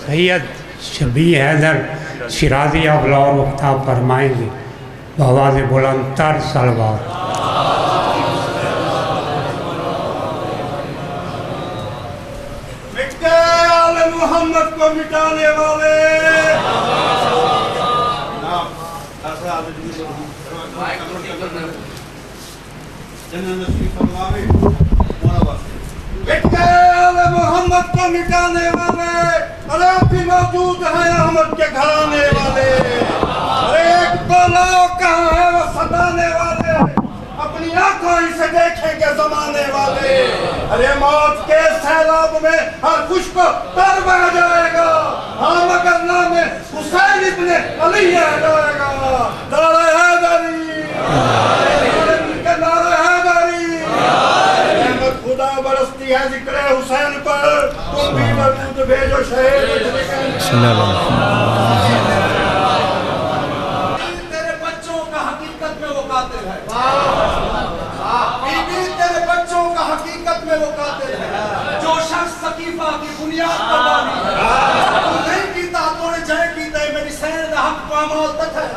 سید شبی حیدر شیرازی افلور وقتہ فرمائیں گے بآواز بلند تر صلوات۔ مٹے آل محمد کو مٹانے والے مٹے آل محمد کو مٹانے والے ارے بھی موجود ہیں احمد کے گھرانے والے، ارے ایک بولاؤ کہاں ہے وہ ستانے والے، اپنی آنکھوں ہی سے دیکھیں گے زمانے والے، ارے موت کے سیلاب میں ہر خوش کو تر بہ جائے گا، ہاں مگر نام حسین ابن علی آ جائے گا۔ نعرہ حیدری، نعرہ حیدری، رحمت خدا برستی ہے ذکر حسین پر، تم بھی درود بھیجو شہید صلی اللہ علیہ وسلم۔ تیرے بچوں کا حقیقت میں وہ قاتل ہے، بی بی تیرے بچوں کا حقیقت میں وہ قاتل ہے، جو شخص سقیفہ کی بنیاد پر بانی ہے، تو نہیں کیتا تو نے جائے کیتا ہے میری سین حق پامال تک ہے،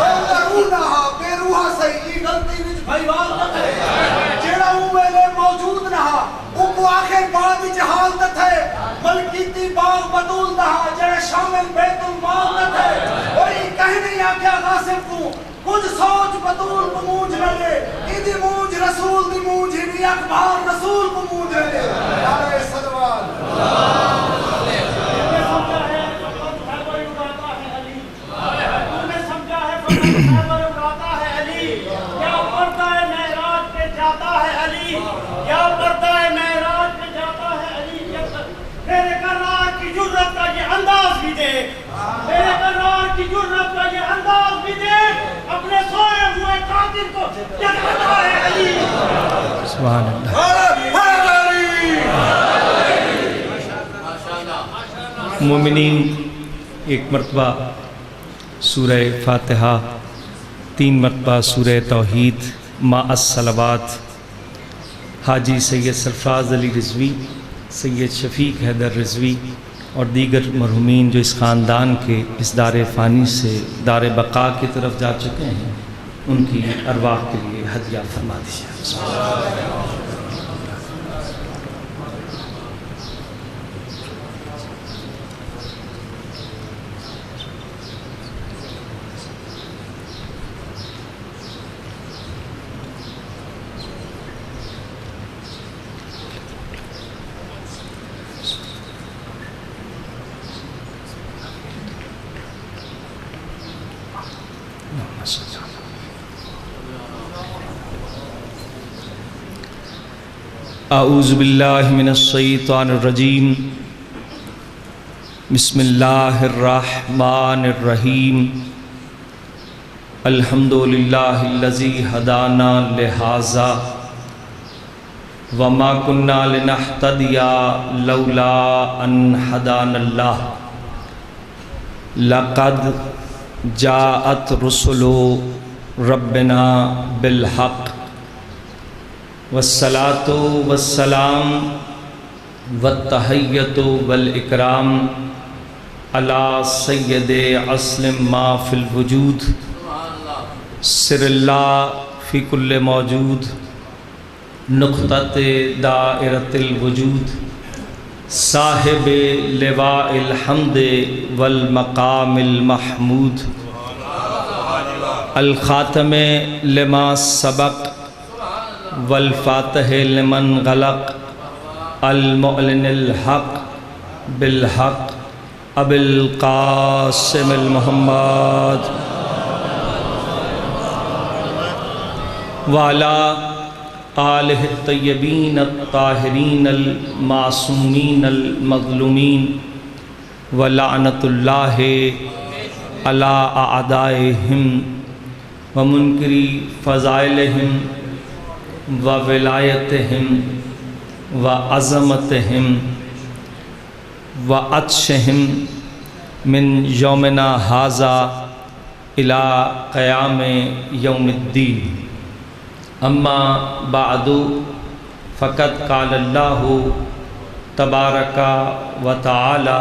اللہ روحا بے روحا صحیح غلطی وچ بھائیوال تک ہے، جیڑا ہوں میں موجود رہا ان کو آخر بعد وچ حال تک ہے، ملکیتی باغ بدول رہا جیڑے شامل بیت المال تک ہے، وہی کہنے آکھیا غاصب کو کچھ سوچ بدول کو مونج لگے، ایدی مونج رسول دی مونج ہی اخبار رسول کو مونج لگے، نعرہ صلوات۔ میرے قرار کی جرت کا یہ انداز بھی دیکھ، اپنے سوئے ہوئے قاتل کو جگاتا ہے علی۔ سبحان اللہ۔ مومنین، ایک مرتبہ سورہ فاتحہ، 3 مرتبہ سورہ توحید مع الصلوات، حاجی سید سرفراز علی رضوی، سید شفیق حیدر رضوی اور دیگر مرحومین جو اس خاندان کے اس دار فانی سے دار بقا کی طرف جا چکے ہیں، ان کی ارواح کے لیے ہدیہ فرما دیجیے۔ اعوذ باللہ من الشیطان الرجیم، بسم اللہ الرحمن الرحیم، الحمدللہ الذی ہدانا لہذا وما كنا لنہتدی لولا ان ہدانا اللہ، لقد جاءت رسل ربنا بالحق والصلاة والسلام والتحیۃ والاکرام علی سید اصل ما فی الوجود، سر اللہ فی کل موجود، نقطۃ دائرۃ الوجود، صاحب لواء الحمد والمقام المحمود، الخاتم لما سبق والفاتح لمن غلق، المعلن الحق بالحق، ابی القاسم المحمد وعلی آلہ الطیبین الطاہرین المعصومین المظلومین، ولعنت اللہ علی اعدائہم ومنکری فضائلہم وولایتہم وعظمتہم وعطشہم من یومنا ھذا الی قیام یوم الدین، اما بعد فقد قال اللہ تبارک و تعالی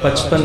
55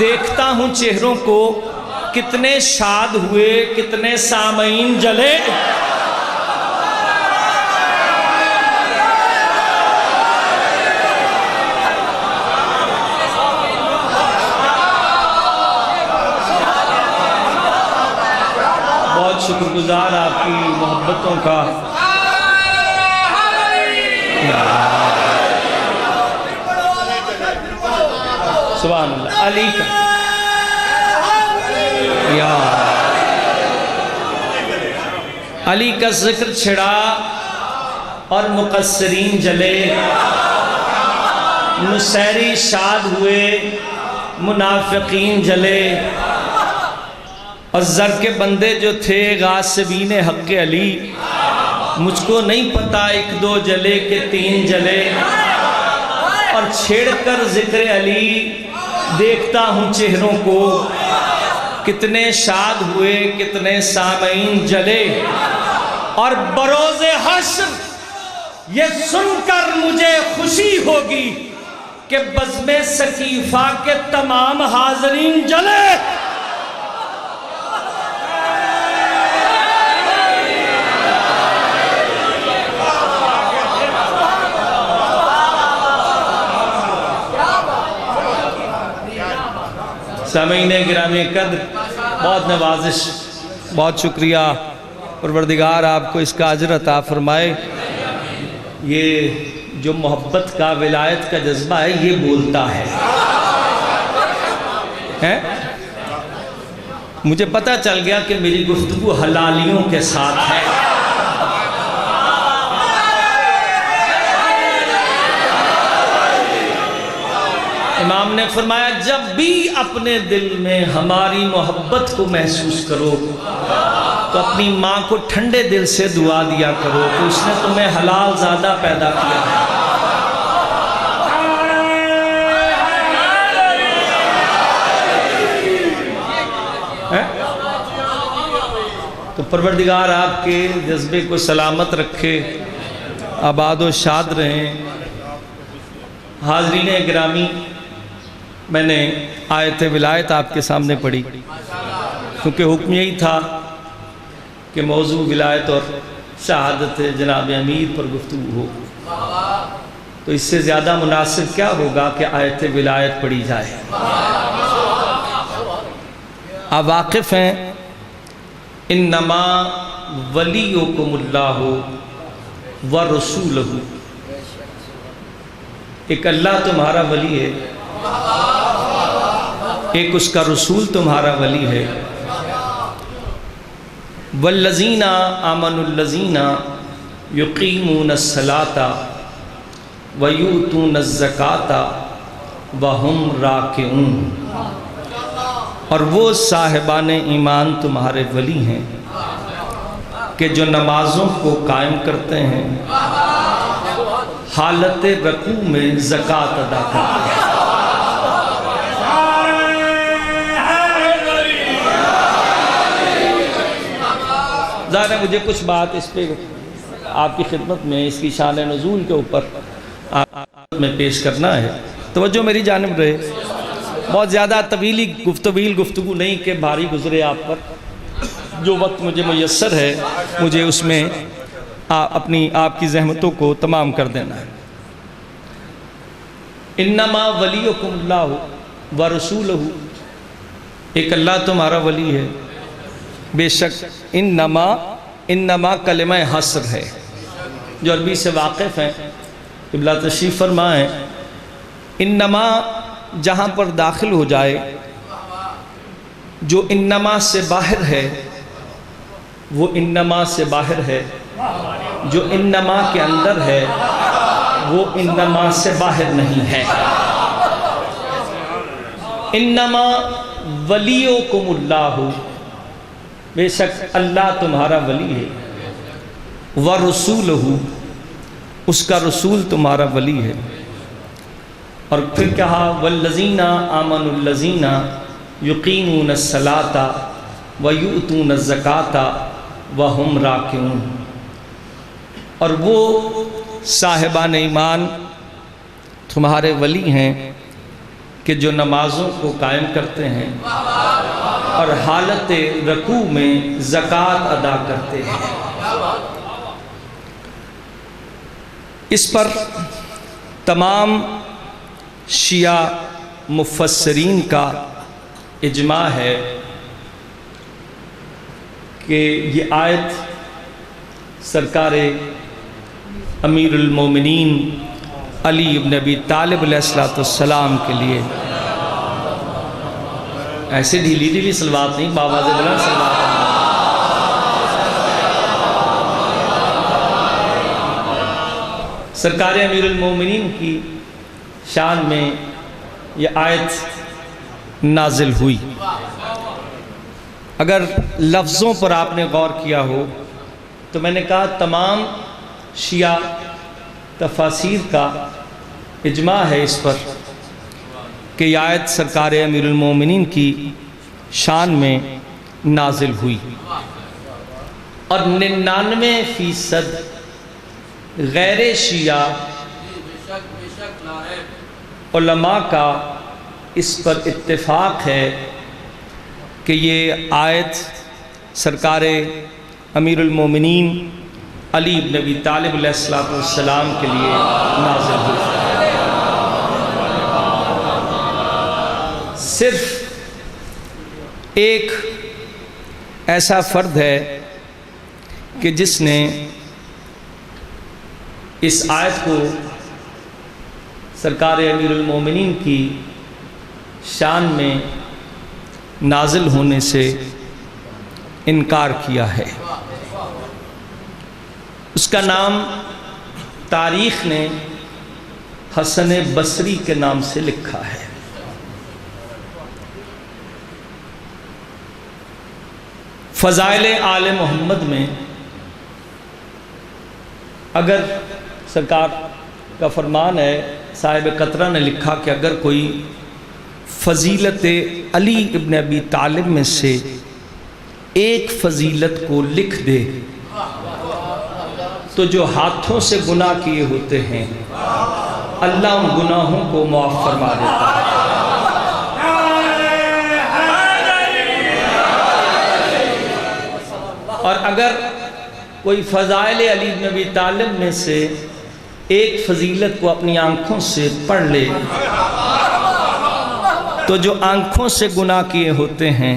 دیکھتا ہوں چہروں کو، کتنے شاد ہوئے، کتنے سامعین جلے۔ بہت شکر گزار آپ کی محبتوں کا۔ سبحان اللہ، علی کا یا علی کا ذکر چھڑا اور مقصرین جلے، نصیری شاد ہوئے، منافقین جلے، اور زر کے بندے جو تھے غاصبین حق علی، مجھ کو نہیں پتا ایک دو جلے کہ تین جلے، اور چھیڑ کر ذکر علی دیکھتا ہوں چہروں کو، کتنے شاد ہوئے، کتنے سامعین جلے۔ اور بروز حشر یہ سن کر مجھے خوشی ہوگی کہ بزم سقیفہ کے تمام حاضرین جلے۔ سامعین گرامی قدر، بہت نوازش، بہت شکریہ، پروردگار آپ کو اس کا اجر عطا فرمائے۔ یہ جو محبت کا، ولایت کا جذبہ ہے، یہ بولتا ہے۔ مجھے پتہ چل گیا کہ میری گفتگو حلالیوں کے ساتھ ہے۔ امام نے فرمایا جب بھی اپنے دل میں ہماری محبت کو محسوس کرو تو اپنی ماں کو ٹھنڈے دل سے دعا دیا کرو کہ اس نے تمہیں حلال زادہ پیدا کیا ہے۔ تو پروردگار آپ کے جذبے کو سلامت رکھے، آباد و شاد رہیں۔ حاضرین گرامی، میں نے آیت ولایت آپ کے سامنے پڑھی کیونکہ حکم یہی تھا کہ موضوع ولایت اور شہادت جناب امیر پر گفتگو ہو، تو اس سے زیادہ مناسب کیا ہوگا کہ آیت ولایت پڑھی جائے۔ آپ واقف ہیں انما ولیکم اللہ ورسولہ، ایک اللہ تمہارا ولی ہے، ایک اس کا رسول تمہارا ولی ہے۔ والذین آمنوا الذین یقیمون الصلاۃ ویؤتون الزکاۃ وہم راکعون، اور وہ صاحبان ایمان تمہارے ولی ہیں کہ جو نمازوں کو قائم کرتے ہیں، حالت رکوع میں زکوٰۃ ادا کرتے ہیں۔ ظاہر ہے مجھے کچھ بات اس پہ آپ کی خدمت میں اس کی شان نزول کے اوپر میں پیش کرنا ہے، توجہ میری جانب رہے۔ بہت زیادہ طویل گفتگو نہیں کہ بھاری گزرے آپ پر، جو وقت مجھے میسر ہے مجھے اس میں آپ کی زحمتوں کو تمام کر دینا ہے۔ انما ولیکم اللہ ورسولہ، ایک اللہ تمہارا ولی ہے۔ بے شک انما کلمہ حصر ہے، جو عربی سے واقف ہیں قبلہ تشریف فرمائیں، انما جہاں پر داخل ہو جائے، جو انما سے باہر ہے وہ انما سے باہر ہے، جو انما کے اندر ہے وہ انما سے باہر نہیں ہے۔ انما ولیکم اللہ، بے شک اللہ تمہارا ولی ہے، ورسولہ، اس کا رسول تمہارا ولی ہے۔ اور پھر کہا والذین آمنوا الذین یقیمون الصلاۃ ویؤتون الزکاۃ وہم راکعون، اور وہ صاحبان ایمان تمہارے ولی ہیں کہ جو نمازوں کو قائم کرتے ہیں اور حالت رکوع میں زکوٰۃ ادا کرتے ہیں۔ اس پر تمام شیعہ مفسرین کا اجماع ہے کہ یہ آیت سرکار امیر المومنین علی ابن ابی طالب علیہ السلام کے لیے، ایسے ڈھیلی ڈھیلی صلوات نہیں، بابا سے بلند صلوات، سرکار امیر المومنین کی شان میں یہ آیت نازل ہوئی۔ اگر لفظوں پر آپ نے غور کیا ہو تو میں نے کہا تمام شیعہ تفاسیر کا اجماع ہے اس پر کہ یہ آیت سرکار امیر المومنین کی شان میں نازل ہوئی، اور 99% غیر شیعہ علماء کا اس پر اتفاق ہے کہ یہ آیت سرکار امیر المومنین علی ابن ابی طالب علیہ السلام کے لیے نازل ہوئی۔ صرف ایک ایسا فرد ہے کہ جس نے اس آیت کو سرکار امیر المومنین کی شان میں نازل ہونے سے انکار کیا ہے۔ اس کا نام تاریخ نے حسن بصری کے نام سے لکھا ہے۔ فضائل آل محمد میں اگر سرکار کا فرمان ہے، صاحب قطرہ نے لکھا کہ اگر کوئی فضیلت علی ابن ابی طالب میں سے ایک فضیلت کو لکھ دے تو جو ہاتھوں سے گناہ کیے ہوتے ہیں اللہ ان گناہوں کو معاف فرما دیتا ہے۔ اور اگر کوئی فضائل علی بن ابی طالب میں سے ایک فضیلت کو اپنی آنکھوں سے پڑھ لے تو جو آنکھوں سے گناہ کیے ہوتے ہیں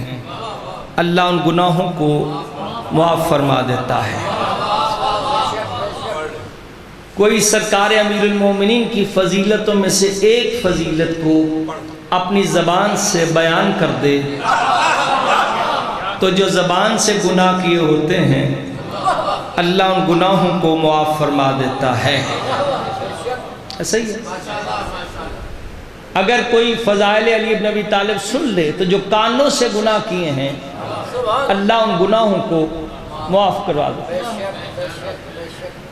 اللہ ان گناہوں کو معاف فرما دیتا ہے۔ کوئی سرکار امیر المومنین کی فضیلتوں میں سے ایک فضیلت کو اپنی زبان سے بیان کر دے تو جو زبان سے گناہ کیے ہوتے ہیں اللہ ان گناہوں کو معاف فرما دیتا ہے۔ ایسا ہی ہے۔ اگر کوئی فضائل علی ابن ابی طالب سن لے تو جو کانوں سے گناہ کیے ہیں اللہ ان گناہوں کو معاف کروا دیتا ہے۔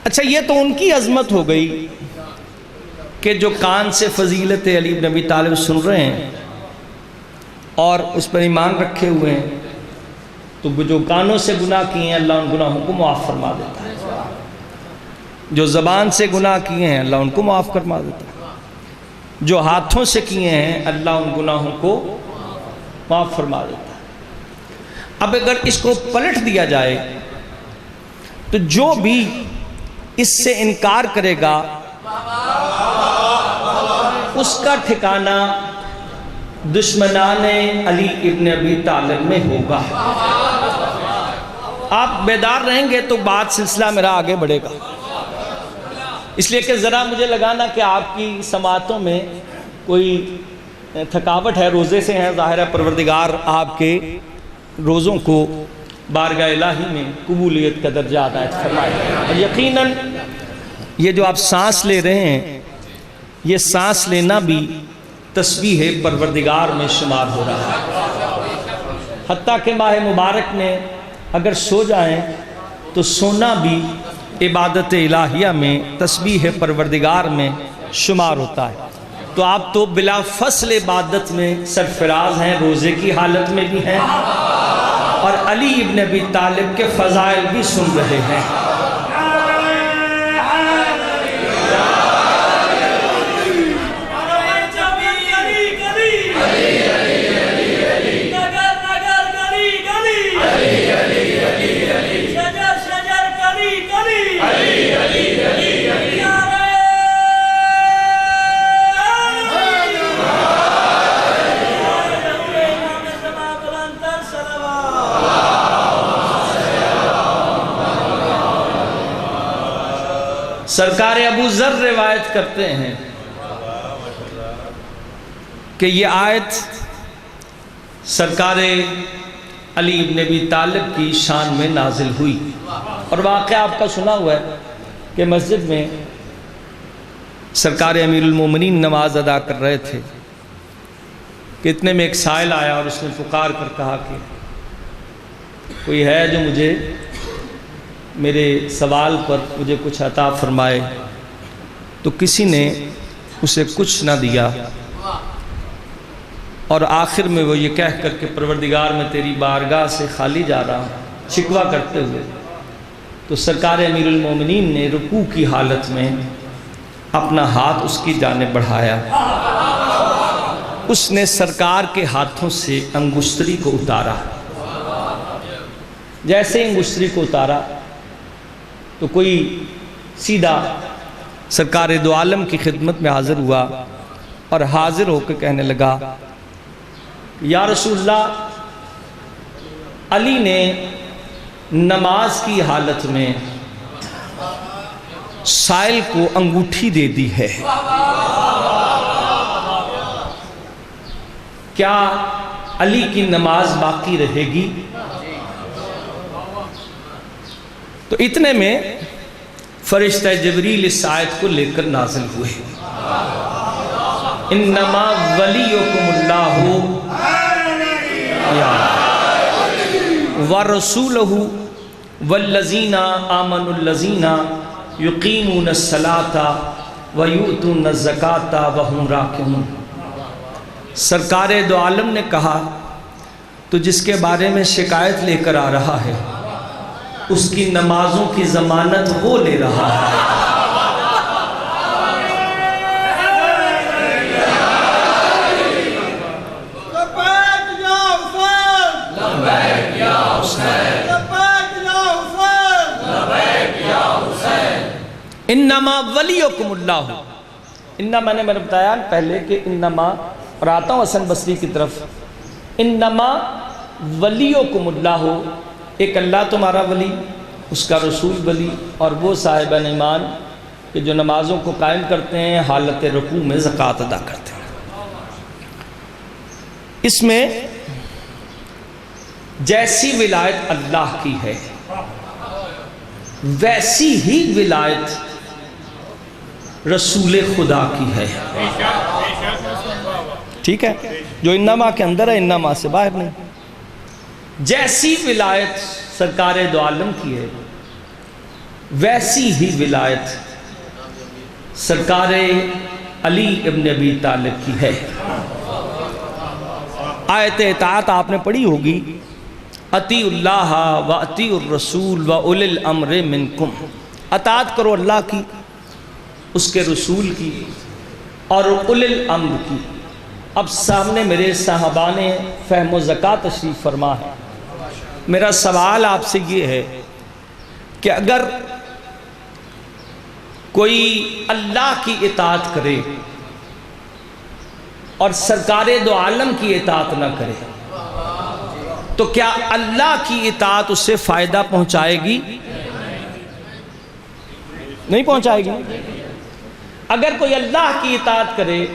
اچھا، یہ تو ان کی عظمت ہو گئی کہ جو کان سے فضیلت علی ابن ابی طالب سن رہے ہیں اور اس پر ایمان رکھے ہوئے ہیں، تو جو کانوں سے گناہ کیے ہیں اللہ ان گناہوں کو معاف فرما دیتا ہے۔ جو زبان سے گناہ کیے ہیں اللہ ان کو معاف فرما دیتا ہے۔ جو ہاتھوں سے کیے ہیں اللہ ان گناہوں کو معاف فرما دیتا ہے۔ اب اگر اس کو پلٹ دیا جائے تو جو بھی اس سے انکار کرے گا اس کا ٹھکانہ دشمنان علی ابن ابی طالب میں ہوگا۔ آپ بیدار رہیں گے تو بات سلسلہ میرا آگے بڑھے گا، اس لیے کہ ذرا مجھے لگانا کہ آپ کی سماعتوں میں کوئی تھکاوٹ ہے، روزے سے ہیں، ظاہر ہے پروردگار آپ کے روزوں کو بارگاہ الہی میں قبولیت کا درجہ عطا فرمائے۔ اور یقیناً یہ جو آپ سانس لے رہے ہیں یہ سانس لینا بھی تسبیح پروردگار میں شمار ہو رہا ہے۔ حتیٰ کہ ماہ مبارک میں اگر سو جائیں تو سونا بھی عبادت الہیہ میں تسبیح پروردگار میں شمار ہوتا ہے۔ تو آپ تو بلا فصل عبادت میں سرفراز ہیں، روزے کی حالت میں بھی ہیں اور علی ابن ابی طالب کے فضائل بھی سن رہے ہیں۔ سرکار ابو ذر روایت کرتے ہیں کہ یہ آیت سرکار علی ابن ابی طالب کی شان میں نازل ہوئی، اور واقعہ آپ کا سنا ہوا ہے کہ مسجد میں سرکار امیر المومنین نماز ادا کر رہے تھے کہ اتنے میں ایک سائل آیا اور اس نے پکار کر کہا کہ کوئی ہے جو مجھے میرے سوال پر مجھے کچھ عطا فرمائے، تو کسی نے اسے کچھ نہ دیا، اور آخر میں وہ یہ کہہ کر کہ پروردگار میں تیری بارگاہ سے خالی جا رہا ہوں شکوہ کرتے ہوئے، تو سرکار امیر المومنین نے رکوع کی حالت میں اپنا ہاتھ اس کی جانب بڑھایا، اس نے سرکار کے ہاتھوں سے انگشتری کو اتارا، جیسے انگشتری کو اتارا تو کوئی سیدھا سرکار دو عالم کی خدمت میں حاضر ہوا اور حاضر ہو کے کہنے لگا یا رسول اللہ، علی نے نماز کی حالت میں سائل کو انگوٹھی دے دی ہے، کیا علی کی نماز باقی رہے گی؟ تو اتنے میں فرشتہ جبریل اس آیت کو لے کر نازل ہوئے، انما ولیکم اللہ وَرَسُولُهُ وَالَّذِينَ آمَنُوا الَّذِينَ يُقِيمُونَ الصَّلَاةَ وَيُؤْتُونَ الزَّكَاةَ وَهُمْ رَاكِعُونَ۔ سرکار دو عالم نے کہا تو جس کے بارے میں شکایت لے کر آ رہا ہے اس کی نمازوں کی ضمانت وہ لے رہا ہے۔ انما ولیکم اللہ، انما میں نے بتایا پہلے کہ انما، اور آتا ہوں حسن بصری کی طرف، انما ولیکم اللہ، ایک اللہ تمہارا ولی، اس کا رسول ولی، اور وہ صاحبان ایمان کہ جو نمازوں کو قائم کرتے ہیں، حالت رکوع میں زکوٰۃ ادا کرتے ہیں۔ اس میں جیسی ولایت اللہ کی ہے ویسی ہی ولایت رسول خدا کی ہے، ٹھیک ہے؟ جو انما کے اندر ہے انما سے باہر نہیں۔ جیسی ولایت سرکار دو عالم کی ہے ویسی ہی ولایت سرکار علی ابن ابی طالب کی ہے۔ آیت اطاعت آپ نے پڑھی ہوگی، اطیعوا اللہ و اطیعوا الرسول و اولی الامر منکم، اطاعت کرو اللہ کی، اس کے رسول کی اور اولی الامر کی۔ اب سامنے میرے صاحبان فہم و زکوٰۃ تشریف فرما ہے، میرا سوال آپ سے یہ ہے کہ اگر کوئی اللہ کی اطاعت کرے اور سرکار دو عالم کی اطاعت نہ کرے تو کیا اللہ کی اطاعت اسے فائدہ پہنچائے گی؟ نہیں پہنچائے گی۔ اگر کوئی اللہ کی اطاعت کرے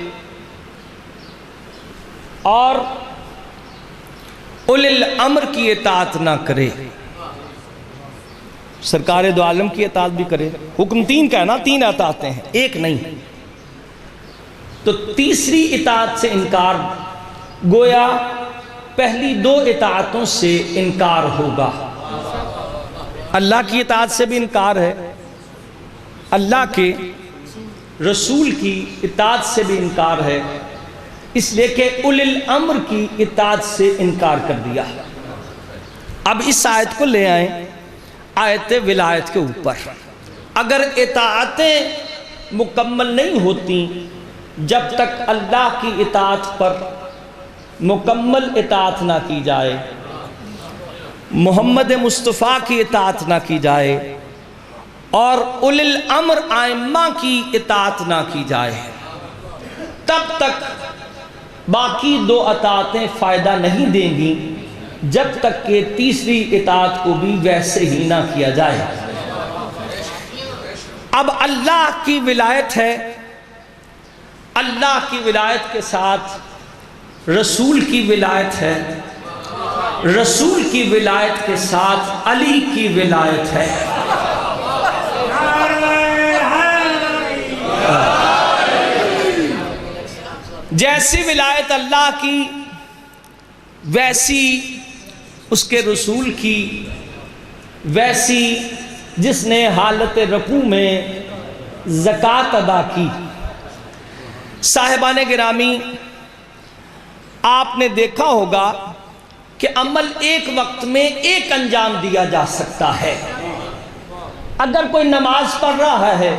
اور اولی الامر کی اطاعت نہ کرے، سرکار دو عالم کی اطاعت بھی کرے، حکم تین کا ہے نا، تین اطاعتیں ہیں، ایک نہیں، تو تیسری اطاعت سے انکار، گویا پہلی دو اطاعتوں سے انکار ہوگا۔ اللہ کی اطاعت سے بھی انکار ہے، اللہ کے رسول کی اطاعت سے بھی انکار ہے، اس لیے کہ اولی الامر کی اطاعت سے انکار کر دیا۔ اب اس آیت کو لے آئیں آیت ولایت کے اوپر۔ اگر اطاعتیں مکمل نہیں ہوتی جب تک اللہ کی اطاعت پر مکمل اطاعت نہ کی جائے، محمد مصطفیٰ کی اطاعت نہ کی جائے اور اولی الامر ائمہ کی اطاعت نہ کی جائے، تب تک باقی دو اطاعتیں فائدہ نہیں دیں گی جب تک کہ تیسری اطاعت کو بھی ویسے ہی نہ کیا جائے۔ اب اللہ کی ولایت ہے، اللہ کی ولایت کے ساتھ رسول کی ولایت ہے، رسول کی ولایت کے ساتھ علی کی ولایت ہے۔ جیسی ولایت اللہ کی ویسی اس کے رسول کی، ویسی جس نے حالت رکوع میں زکوٰۃ ادا کی۔ صاحبان گرامی، آپ نے دیکھا ہوگا کہ عمل ایک وقت میں ایک انجام دیا جا سکتا ہے۔ اگر کوئی نماز پڑھ رہا ہے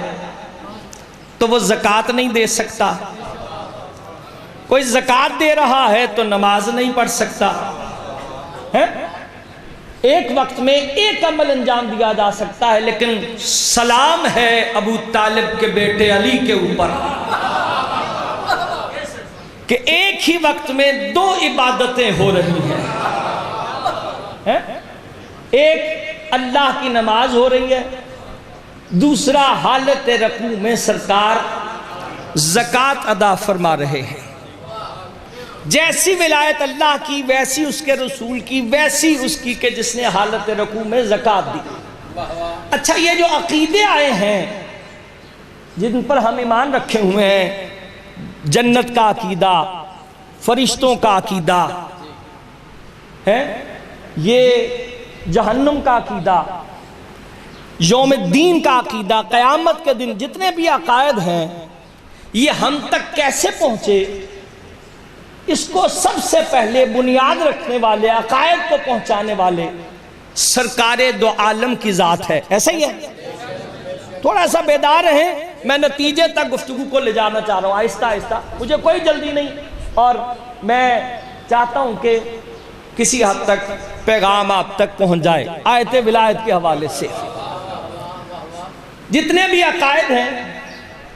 تو وہ زکوٰۃ نہیں دے سکتا، کوئی زکوٰۃ دے رہا ہے تو نماز نہیں پڑھ سکتا ہے۔ ایک وقت میں ایک عمل انجام دیا جا سکتا ہے، لیکن سلام ہے ابو طالب کے بیٹے علی کے اوپر کہ ایک ہی وقت میں دو عبادتیں ہو رہی ہیں۔ ایک اللہ کی نماز ہو رہی ہے، دوسرا حالت رکوع میں سرکار زکوٰۃ ادا فرما رہے ہیں۔ جیسی ولایت اللہ کی ویسی اس کے رسول کی، ویسی اس کی کہ جس نے حالت رکوع میں زکوٰۃ دی۔ اچھا، یہ جو عقیدے آئے ہیں جن پر ہم ایمان رکھے ہوئے ہیں، جنت کا عقیدہ، فرشتوں کا عقیدہ ہے، یہ جہنم کا عقیدہ، یوم الدین کا عقیدہ، قیامت کے دن، جتنے بھی عقائد ہیں یہ ہم تک کیسے پہنچے؟ اس کو سب سے پہلے بنیاد رکھنے والے، عقائد کو پہنچانے والے سرکار دو عالم کی ذات ہے۔ ایسا ہی ہے؟ تھوڑا سا بیدار رہیں، میں نتیجے تک گفتگو کو لے جانا چاہ رہا ہوں، آہستہ آہستہ، مجھے کوئی جلدی نہیں، اور میں چاہتا ہوں کہ کسی حد تک پیغام آپ تک پہنچ جائے آیت ولایت کے حوالے سے۔ جتنے بھی عقائد ہیں،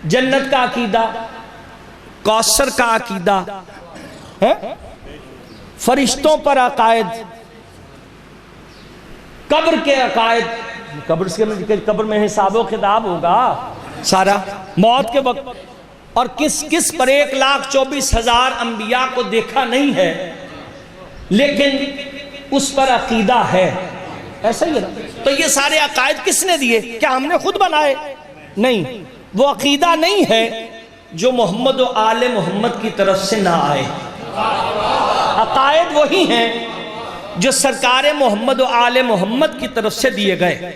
جنت کا عقیدہ، کوثر کا عقیدہ، فرشتوں پر عقائد، قبر کے عقائد، قبر میں حساب و کتاب ہوگا سارا، موت کے وقت، اور کس پر 1,24,000 انبیاء کو دیکھا نہیں ہے لیکن اس پر عقیدہ ہے۔ ایسا ہی ہے نا؟ تو یہ سارے عقائد کس نے دیے؟ کیا ہم نے خود بنائے؟ نہیں، وہ عقیدہ نہیں ہے جو محمد و آل محمد کی طرف سے نہ آئے۔ عقائد وہی ہیں جو سرکار محمد و آل محمد کی طرف سے دیے گئے۔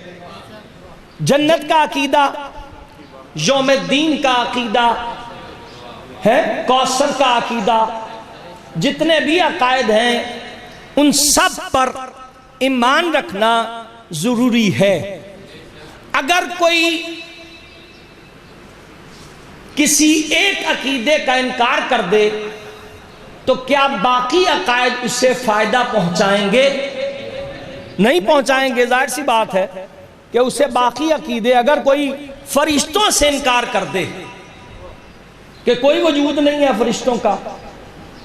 جنت کا عقیدہ، یوم الدین کا عقیدہ ہے، کوثر کا عقیدہ، جتنے بھی عقائد ہیں ان سب پر ایمان رکھنا ضروری ہے۔ اگر کوئی کسی ایک عقیدے کا انکار کر دے تو کیا باقی عقائد اس سے فائدہ پہنچائیں گے؟ نہیں پہنچائیں گے۔ ظاہر سی بات ہے کہ اسے باقی عقیدے، اگر کوئی فرشتوں سے انکار کر دے کہ کوئی وجود نہیں ہے فرشتوں کا،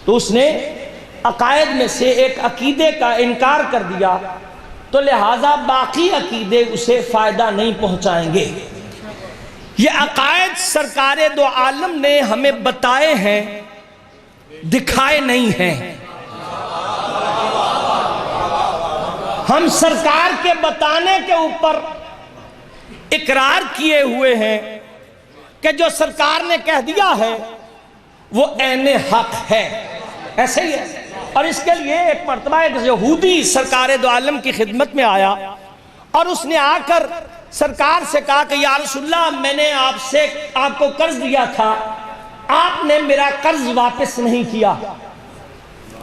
تو اس نے عقائد میں سے ایک عقیدے کا انکار کر دیا، تو لہٰذا باقی عقیدے اسے فائدہ نہیں پہنچائیں گے۔ یہ عقائد سرکار دو عالم نے ہمیں بتائے ہیں، دکھائے نہیں ہیں۔ ہم سرکار کے بتانے کے اوپر اقرار کیے ہوئے ہیں کہ جو سرکار نے کہہ دیا ہے وہ عین حق ہے۔ ایسے ہی ہے۔ اور اس کے لیے ایک مرتبہ ایک یہودی سرکار دو عالم کی خدمت میں آیا اور اس نے آ کر سرکار سے کہا کہ یا رسول اللہ، میں نے آپ کو قرض دیا تھا، آپ نے میرا قرض واپس نہیں کیا۔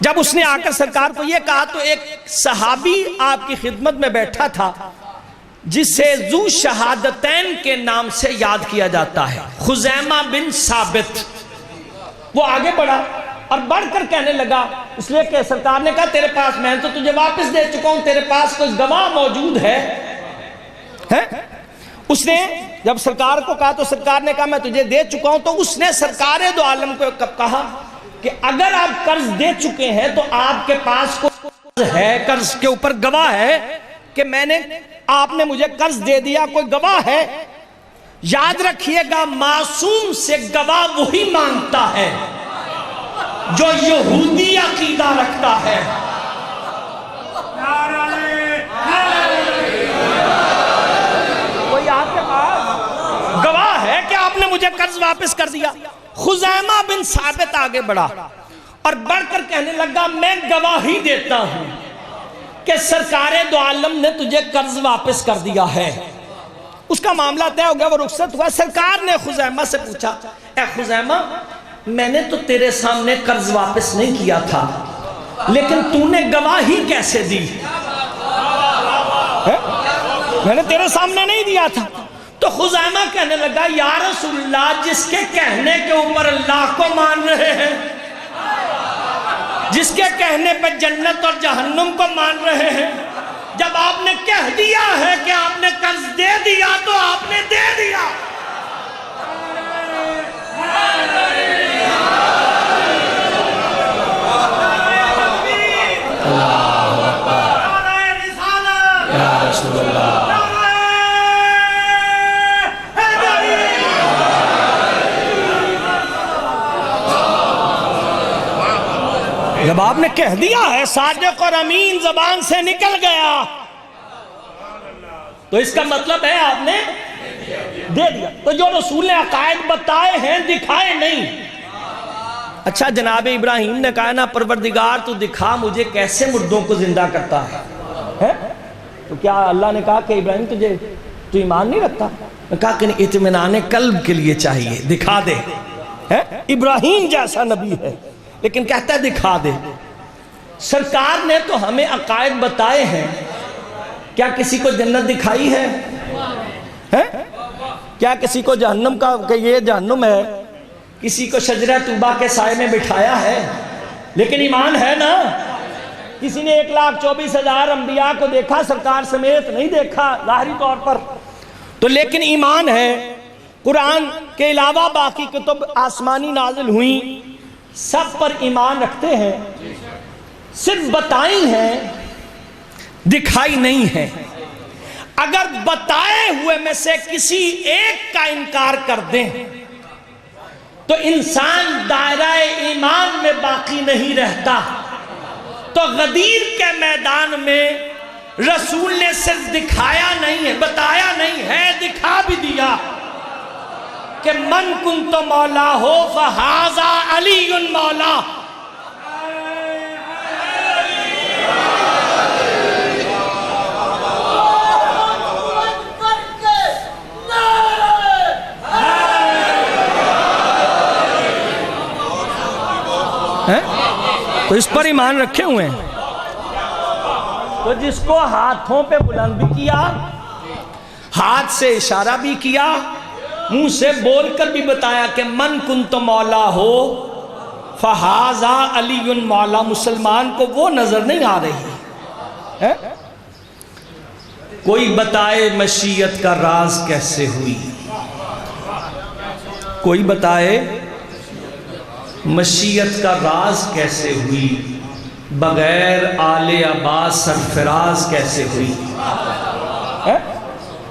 جب اس نے آ کر سرکار کو یہ کہا تو ایک صحابی آپ کی خدمت میں بیٹھا تھا جسے ذو شہادتین کے نام سے یاد کیا جاتا ہے، خزیمہ بن ثابت۔ وہ آگے بڑھا اور بڑھ کر کہنے لگا، اس لیے کہ سرکار نے کہا تیرے پاس، میں تو تجھے واپس دے چکا ہوں، تیرے پاس کوئی گواہ موجود ہے؟ اس نے جب سرکار کو کہا تو سرکار نے کہا میں تجھے دے چکا ہوں۔ تو اس نے سرکار دو عالم کو کہا کہ اگر آپ قرض دے چکے ہیں تو آپ کے پاس کوئی قرض ہے، قرض کے اوپر گواہ ہے کہ آپ نے مجھے قرض دے دیا، کوئی گواہ ہے؟ یاد رکھیے گا معصوم سے گواہ وہی مانگتا ہے جو یہودی عقیدہ رکھتا ہے. کوئی آپ کے پاس گواہ ہے کہ آپ نے مجھے قرض واپس کر دیا؟ خزیمہ بن ثابت آگے بڑھا اور بڑھ کر کہنے لگا میں گواہی دیتا ہوں کہ سرکار دو عالم نے تجھے قرض واپس کر دیا ہے. اس کا معاملہ طے ہو گیا، وہ رخصت ہوا. سرکار نے خزیمہ سے پوچھا اے خزیمہ میں نے تو تیرے سامنے قرض واپس نہیں کیا تھا لیکن تو نے گواہی کیسے دی؟ میں نے تیرے سامنے نہیں دیا تھا. تو خزیمہ کہنے لگا یا رسول اللہ جس کے کہنے کے اوپر اللہ کو مان رہے ہیں، جس کے کہنے پہ جنت اور جہنم کو مان رہے ہیں، جب آپ نے کہہ دیا ہے کہ آپ نے قرض دے دیا تو آپ نے دے دیا. جب آپ نے کہہ دیا ہے، صادق اور امین زبان سے نکل گیا، تو اس کا مطلب ہے آپ نے دے دیا. تو جو رسول نے عقائد بتائے ہیں دکھائے نہیں. اچھا جناب ابراہیم نے کہا نا پروردگار تو دکھا مجھے کیسے مردوں کو زندہ کرتا ہے. تو کیا اللہ نے کہا کہ ابراہیم تو ایمان نہیں رکھتا؟ کہا کہ اطمینان قلب کے لیے چاہیے، دکھا دے. ابراہیم جیسا نبی ہے لیکن کہتا ہے دکھا دے. سرکار نے تو ہمیں عقائد بتائے ہیں، کیا کسی کو جنت دکھائی ہے؟ کیا کسی کو جہنم کا کہ یہ جہنم ہے؟ کسی کو شجرہ طوبہ کے سائے میں بٹھایا ہے؟ لیکن ایمان ہے نا. کسی نے 1,24,000 انبیاء کو دیکھا، سرکار سمیت نہیں دیکھا ظاہری طور پر، تو لیکن ایمان ہے. قرآن کے علاوہ باقی کتب آسمانی نازل ہوئیں، سب پر ایمان رکھتے ہیں، صرف بتائی ہیں دکھائی نہیں ہے. اگر بتائے ہوئے میں سے کسی ایک کا انکار کر دیں تو انسان دائرہ ایمان میں باقی نہیں رہتا. تو غدیر کے میدان میں رسول نے صرف دکھایا نہیں ہے، بتایا نہیں ہے، دکھا بھی دیا کہ من کنت مولا ہو فہذا علی مولا. تو اس پر ایمان رکھے ہوئے ہیں. تو جس کو ہاتھوں پہ بلند بھی کیا، ہاتھ سے اشارہ بھی کیا، منہ سے بول کر بھی بتایا کہ من کنت مولا ہو فہذا علی مولا، مسلمان کو وہ نظر نہیں آ رہی. کوئی بتائے مشیت کا راز کیسے ہوئی، کوئی بتائے مشیت کا راز کیسے ہوئی، بغیر آل عباس سرفراز کیسے ہوئی.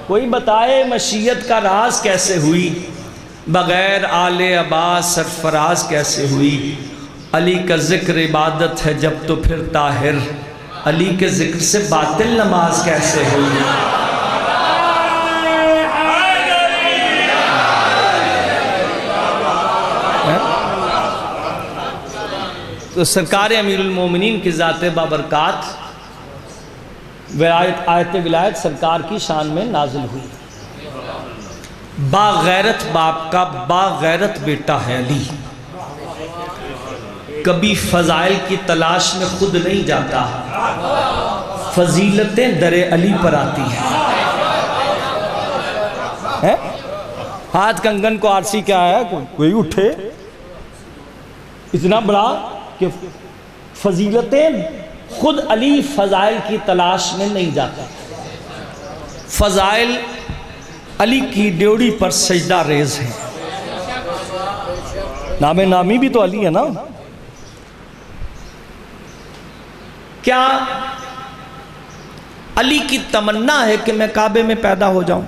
کوئی بتائے مشیت کا راز کیسے ہوئی، بغیر آل عباس سرفراز کیسے ہوئی. علی کا ذکر عبادت ہے جب تو پھر طاہر، علی کے ذکر سے باطل نماز کیسے ہوئی. تو سرکار امیر المومنین کی ذات بابرکات آیت ولایت سرکار کی شان میں نازل ہوئی. باغیرت باپ کا باغیرت بیٹا ہے علی، کبھی فضائل کی تلاش میں خود نہیں جاتا، فضیلتیں در علی پر آتی ہیں. ہاتھ کنگن کو آرسی کیا ہے، کوئی اٹھے اتنا بڑا کہ فضیلتیں خود علی فضائل کی تلاش میں نہیں جاتا. فضائل علی کی ڈیوڑی پر سجدہ ریز ہیں. نام نامی بھی تو علی ہے نا. کیا علی کی تمنا ہے کہ میں کعبے میں پیدا ہو جاؤں؟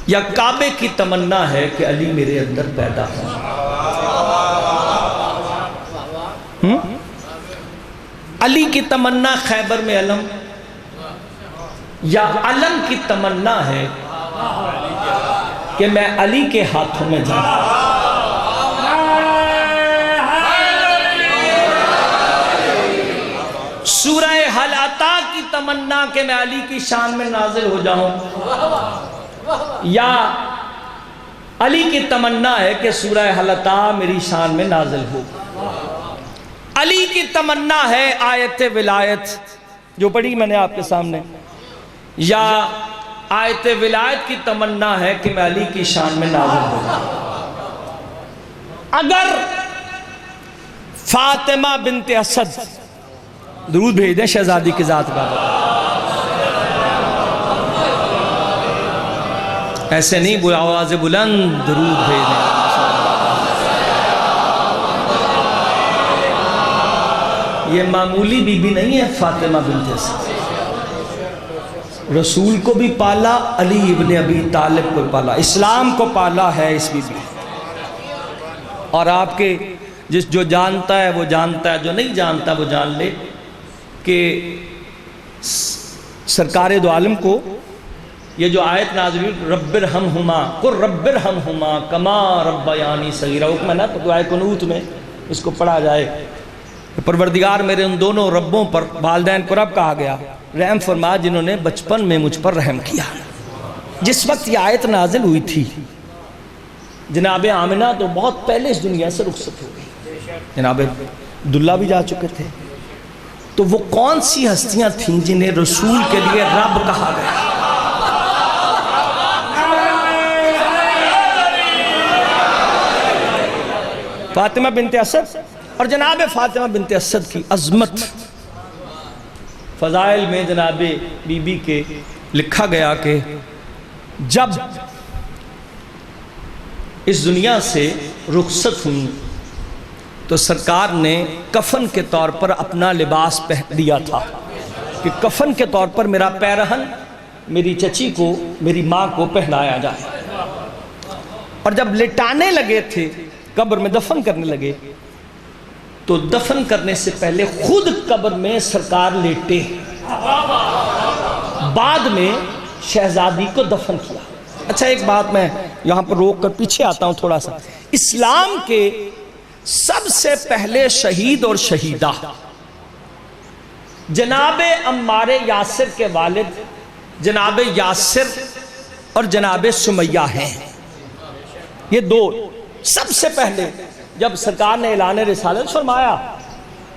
یا کعبے کی تمنا ہے کہ علی میرے اندر پیدا ہو؟ علی کی تمنا خیبر میں علم، یا علم کی تمنا ہے کہ میں علی کے ہاتھوں میں جاؤں؟ سورہ حل عطا کی تمنا کہ میں علی کی شان میں نازل ہو جاؤں، یا علی کی تمنا ہے کہ سورہ حل عطا میری شان میں نازل ہو؟ علی کی تمنا ہے آیت ولایت جو پڑھی میں نے آپ کے سامنے، یا آیت ولایت کی تمنا ہے کہ میں علی کی شان میں نازل ہو جاؤں؟ اگر فاطمہ بنت اسد، درود بھیج دیں شہزادی کی ذات کا، ایسے نہیں بولا، آواز بلند درود بھیج دیں۔ یہ معمولی بی بی نہیں ہے فاطمہ بنت اسد، رسول کو بھی پالا، علی ابن ابی طالب کو پالا، اسلام کو پالا ہے اس بی بی۔ اور آپ کے جو جانتا ہے وہ جانتا ہے، جو نہیں جانتا وہ جان لے کہ سرکار دو عالم کو یہ جو آیت نازل ہوئی، رب ارحمہما قل رب ارحمہما کما ربیانی صغیرہ، حکم ہے نا دعائے قنوت میں اس کو پڑھا جائے، پروردگار میرے ان دونوں ربوں پر، والدین کو رب کہا گیا، رحم فرما جنہوں نے بچپن میں مجھ پر رحم کیا۔ جس وقت یہ آیت نازل ہوئی تھی جناب آمنہ تو بہت پہلے اس دنیا سے رخصت ہو گئی، جناب عبداللہ بھی جا چکے تھے، تو وہ کون سی ہستیاں تھیں جنہیں رسول کے لیے رب کہا گیا؟ فاطمہ بنت اسد، اور جناب فاطمہ بنت اسد کی عظمت فضائل میں جناب بی بی کے لکھا گیا کہ جب اس دنیا سے رخصت ہوئی تو سرکار نے کفن کے طور پر اپنا لباس پہن دیا تھا کہ کفن کے طور پر میرا پیرہن میری چچی کو، میری ماں کو پہنایا جائے۔ اور جب لٹانے لگے تھے، قبر میں دفن کرنے لگے، تو دفن کرنے سے پہلے خود قبر میں سرکار لیٹے، بعد میں شہزادی کو دفن کیا۔ اچھا ایک بات میں یہاں پر روک کر پیچھے آتا ہوں تھوڑا سا، اسلام کے سب سے پہلے شہید اور شہیدہ جناب عمار یاسر کے والد جناب یاسر اور جناب سمیہ ہیں۔ یہ دو سب سے پہلے جب سرکار نے اعلان رسالت فرمایا،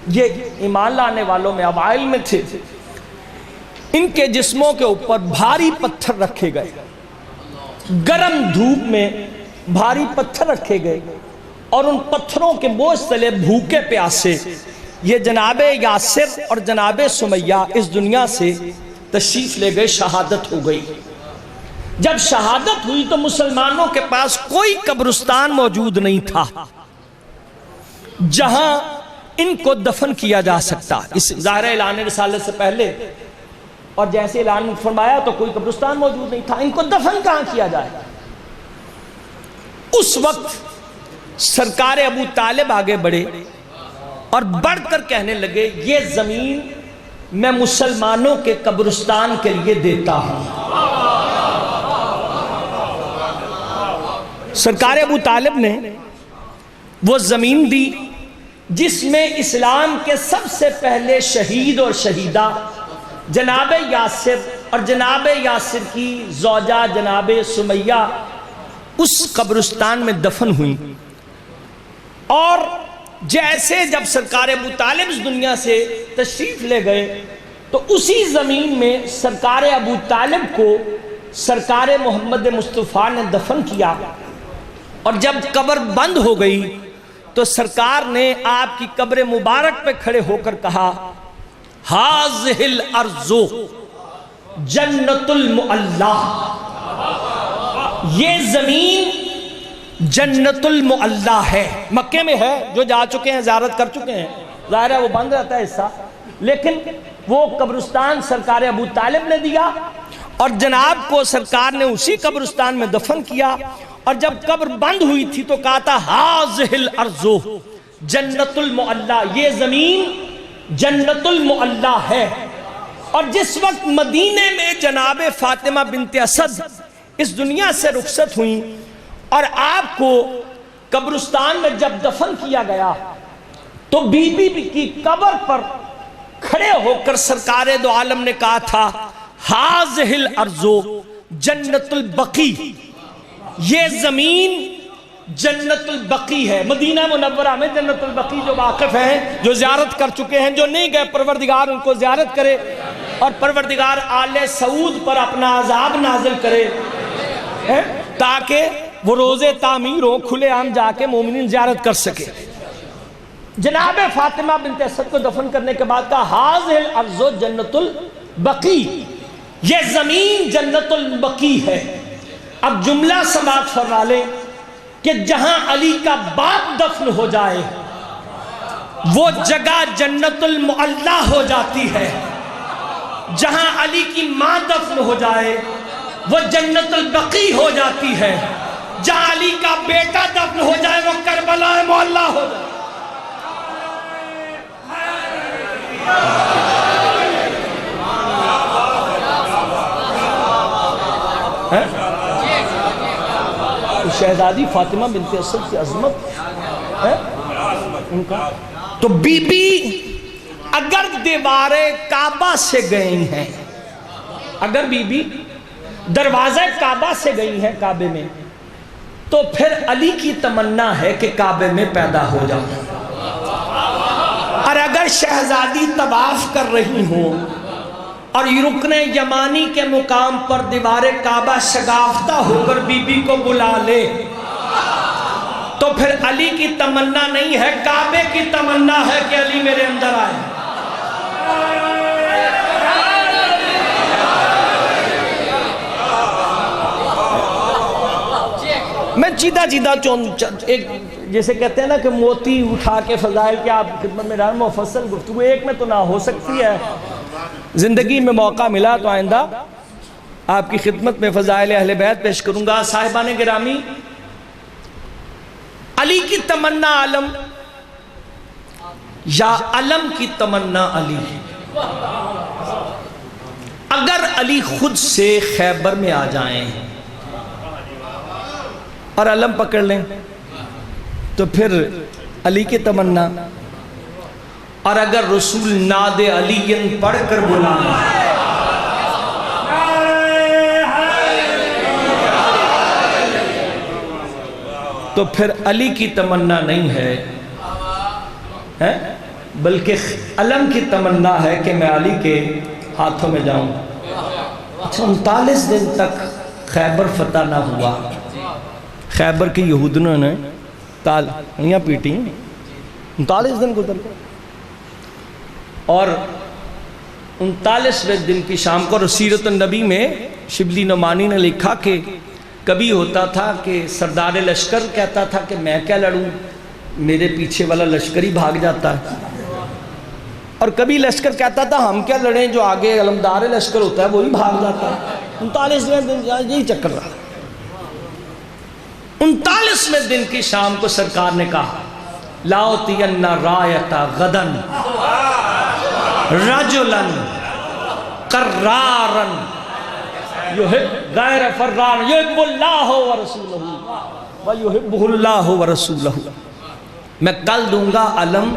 یہ ایمان لانے والوں میں اوائل میں تھے، ان کے جسموں کے اوپر بھاری پتھر رکھے گئے، گرم دھوپ میں بھاری پتھر رکھے گئے، اور ان پتھروں کے بوجھ تلے بھوکے پیاسے یہ جناب یاسر اور جناب سمیہ اس دنیا سے تشریف لے گئے، شہادت ہو گئی۔ جب شہادت ہوئی تو مسلمانوں کے پاس کوئی قبرستان موجود نہیں تھا جہاں ان کو دفن کیا جا سکتا، اس ظاہر اعلان رسالت سے پہلے، اور جیسے اعلان فرمایا تو کوئی قبرستان موجود نہیں تھا، ان کو دفن کہاں کیا جائے؟ اس وقت سرکار ابو طالب آگے بڑھے اور بڑھ کر کہنے لگے، یہ زمین میں مسلمانوں کے قبرستان کے لیے دیتا ہوں۔ سرکار ابو طالب نے وہ زمین دی جس میں اسلام کے سب سے پہلے شہید اور شہیدہ جناب یاسر اور جناب یاسر کی زوجہ جناب سمیہ اس قبرستان میں دفن ہوئی۔ اور جیسے جب سرکار ابو طالب اس دنیا سے تشریف لے گئے تو اسی زمین میں سرکار ابو طالب کو سرکار محمد مصطفیٰ نے دفن کیا، اور جب قبر بند ہو گئی تو سرکار نے آپ کی قبر مبارک پہ کھڑے ہو کر کہا، ہاذہ الارض جنت المعلی، یہ زمین جنت المعلی ہے۔ مکے میں ہے، جو جا چکے ہیں زیارت کر چکے ہیں، ظاہر ہے وہ بند رہتا ہے حصہ، لیکن وہ قبرستان سرکار ابو طالب نے دیا، اور جناب کو سرکار نے اسی قبرستان میں دفن کیا، اور جب قبر بند ہوئی تھی تو کہا تھا ہاذہ الارض جنت المعلا، یہ زمین جنت المعلا ہے۔ اور جس وقت مدینے میں جناب فاطمہ بنت اسد اس دنیا سے رخصت ہوئیں اور آپ کو قبرستان میں جب دفن کیا گیا تو بی بی کی قبر پر کھڑے ہو کر سرکار دو عالم نے کہا تھا ہاذہ الارض جنت البقی، یہ زمین جنت البقی ہے۔ مدینہ منورہ میں جنت البقی جو واقف ہیں، جو زیارت کر چکے ہیں، جو نہیں گئے، پروردگار ان کو زیارت کرے اور پروردگار آل سعود پر اپنا عذاب نازل کرے تاکہ وہ روزے تعمیر ہو، کھلے عام جا کے مومنین زیارت کر سکے۔ جناب فاطمہ بنت اسد کو دفن کرنے کے بعد کہا ہاذہ الارض جنت البقی، یہ زمین جنت البقی ہے۔ اب جملہ سماعت فرما لیں کہ جہاں علی کا باپ دفن ہو جائے وہ جگہ جنت المعلا ہو جاتی ہے، جہاں علی کی ماں دفن ہو جائے وہ جنت البقی ہو جاتی ہے، جہاں علی کا بیٹا دفن ہو جائے وہ کربلا معلا ہو جائے۔ شہزادی فاطمہ بنت اسد کی عظمت ہے ان کا۔ تو بی بی اگر دیوار کعبہ سے گئی ہیں، اگر بی بی دروازہ کعبہ سے گئی ہیں کعبے میں، تو پھر علی کی تمنا ہے کہ کعبے میں پیدا ہو جائے۔ اور اگر شہزادی طواف کر رہی ہوں اور رکن یمانی کے مقام پر دیوار کعبہ شگافتہ ہو کر بی بی کو بلا لے تو پھر علی کی تمنا نہیں ہے، کعبے کی تمنا ہے کہ علی میرے اندر آئے۔ میں چیدہ ایک جیسے کہتے ہیں نا کہ موتی اٹھا کے فضائل کے آپ خدمت میں رہا، مفصل گفتگو ایک میں تو نہ ہو سکتی ہے۔ زندگی میں موقع ملا تو آئندہ آپ کی خدمت میں فضائل اہل بیت پیش کروں گا۔ صاحبان گرامی، علی کی تمنا علم یا علم کی تمنا علی؟ اگر علی خود سے خیبر میں آ جائیں اور علم پکڑ لیں تو پھر علی کی تمنا، اور اگر رسول ناد علی پڑھ کر بلانا تو پھر علی کی تمنا نہیں ہے بلکہ علم کی تمنا ہے کہ میں علی کے ہاتھوں میں جاؤں۔ اچھا 39 دن تک خیبر فتح نہ ہوا، خیبر کے یہودنوں نے تالیاں پیٹی، 39 دن گزر گئے، اور 39ویں دن کی شام کو سیرت النبی میں شبلی نعمانی نے لکھا کہ کبھی ہوتا تھا کہ سردار لشکر کہتا تھا کہ میں کیا لڑوں، میرے پیچھے والا لشکر ہی بھاگ جاتا ہے، اور کبھی لشکر کہتا تھا ہم کیا لڑیں، جو آگے علمدار لشکر ہوتا ہے وہی بھاگ جاتا ہے۔ 39ویں دن یہی چکر رہا۔ 39ویں دن کی شام کو سرکار نے کہا لاؤتین رایت غدن رجلن قرارن یحب غیر فران یحب اللہ ورسولہ ویحبہ اللہ ورسولہ۔ میں کل دوں گا علم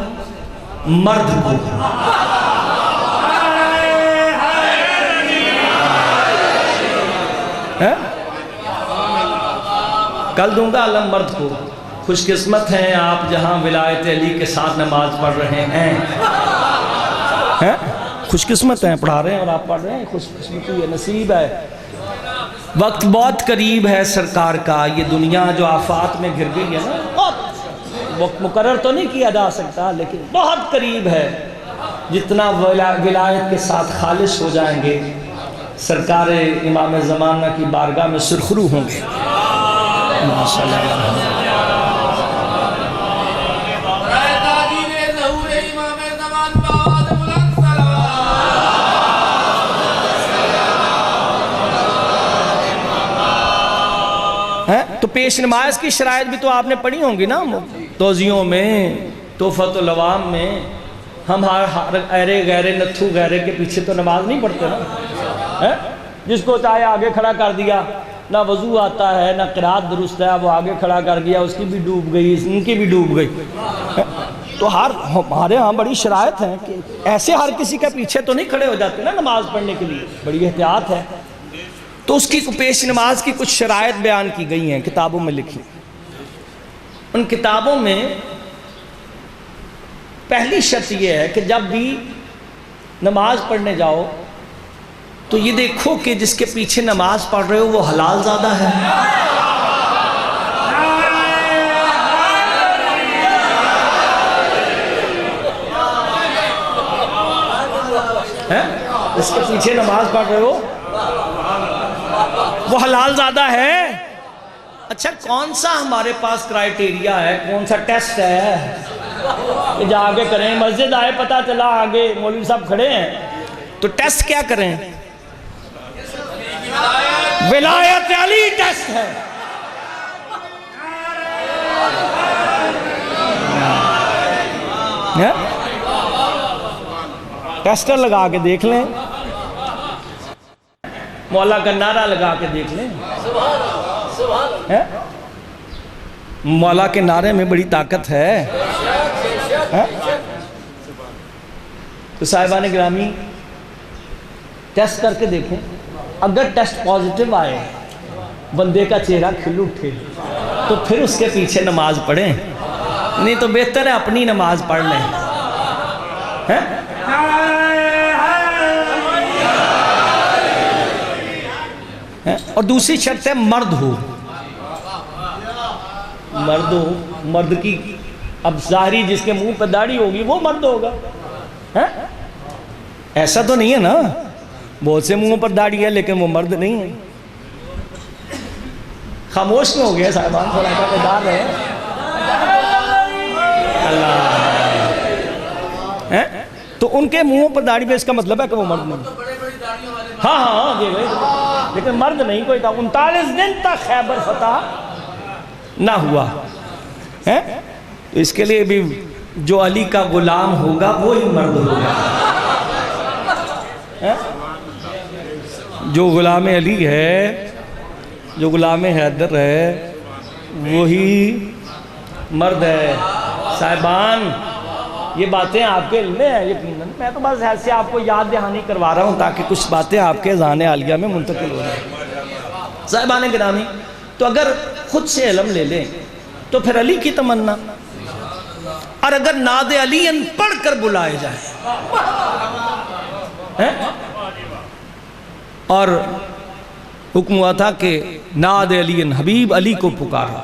مرد کو، کل دوں گا علم مرد کو۔ خوش قسمت ہیں آپ جہاں ولایت علی کے ساتھ نماز پڑھ رہے ہیں، خوش قسمت ہیں، پڑھا رہے ہیں اور آپ پڑھ رہے ہیں، خوش قسمتی ہے، نصیب ہے۔ وقت بہت قریب ہے سرکار کا، یہ دنیا جو آفات میں گر گئی ہے نا، وقت مقرر تو نہیں کیا جا سکتا لیکن بہت قریب ہے، جتنا ولایت کے ساتھ خالص ہو جائیں گے سرکار امام زمانہ کی بارگاہ میں سرخرو ہوں گے۔ پیش نماز کی شرائط بھی تو آپ نے پڑھی ہوں گی نا توضیحوں میں، تحفۃ العوام میں. ہم ایرے غیرے نتھو غیرے کے پیچھے تو نماز نہیں پڑھتے نا. جس کو چاہے آگے کھڑا کر دیا، نہ وضو آتا ہے نہ قرات درست ہے، وہ آگے کھڑا کر دیا، اس کی بھی ڈوب گئی، ان کی بھی ڈوب گئی. تو ہمارے ہاں بڑی شرائط ہیں کہ ایسے ہر کسی کے پیچھے تو نہیں کھڑے ہو جاتے نا نماز پڑھنے کے لیے، بڑی احتیاط ہے. تو اس کی پیش نماز کی کچھ شرائط بیان کی گئی ہیں، کتابوں میں لکھی. ان کتابوں میں پہلی شرط یہ ہے کہ جب بھی نماز پڑھنے جاؤ تو یہ دیکھو کہ جس کے پیچھے نماز پڑھ رہے ہو وہ حلال زادہ ہے. جس کے پیچھے نماز پڑھ رہے ہو وہ حلال زادہ ہے. اچھا کون سا ہمارے پاس کرائیٹیریا ہے، کون سا ٹیسٹ ہے کہ جا آگے کریں؟ مسجد آئے پتہ چلا آگے مولوی صاحب کھڑے ہیں، تو ٹیسٹ کیا کریں؟ ولایت علی ٹیسٹ ہے. ٹیسٹر لگا کے دیکھ لیں، مولا کا نعرہ لگا کے دیکھ لیں. مولا کے نعرے میں بڑی طاقت ہے. تو صاحبان گرامی ٹیسٹ کر کے دیکھیں، اگر ٹیسٹ پازیٹیو آئے، بندے کا چہرہ کھل اٹھے، تو پھر اس کے پیچھے نماز پڑھیں، نہیں تو بہتر ہے اپنی نماز پڑھ لیں. اور دوسری شرط ہے مرد ہو. مرد کی اب ظاہری جس کے منہ پہ داڑھی ہوگی وہ مرد ہوگا. ایسا تو نہیں ہے نا، بہت سے منہوں پر داڑھی ہے لیکن وہ مرد نہیں ہے. خاموش میں ہو گیا صاحبان، تھوڑا سا بیدار ہے. اللہ تو ان کے منہوں پر داڑھی پہ اس کا مطلب ہے کہ وہ مرد نہیں. ہاں یہ لیکن مرد نہیں کوئی تھا. 39 دن تک خیبر فتح نہ ہوا. تو اس کے لیے بھی جو علی کا غلام ہوگا وہی مرد ہوگا. جو غلام علی ہے، جو غلام حیدر ہے، وہی مرد ہے. صاحبان یہ باتیں آپ کے علم میں ہیں یقیناً، میں تو بس ایسے آپ کو یاد دہانی کروا رہا ہوں تاکہ کچھ باتیں آپ کے ذہن عالیہ میں منتقل ہو جائیں. صاحبان گرامی تو اگر خود سے علم لے لیں تو پھر علی کی تمنا، اور اگر ناد علی پڑھ کر بلائے جائیں اور حکم ہوا تھا کہ ناد علی حبیب علی کو پکارا،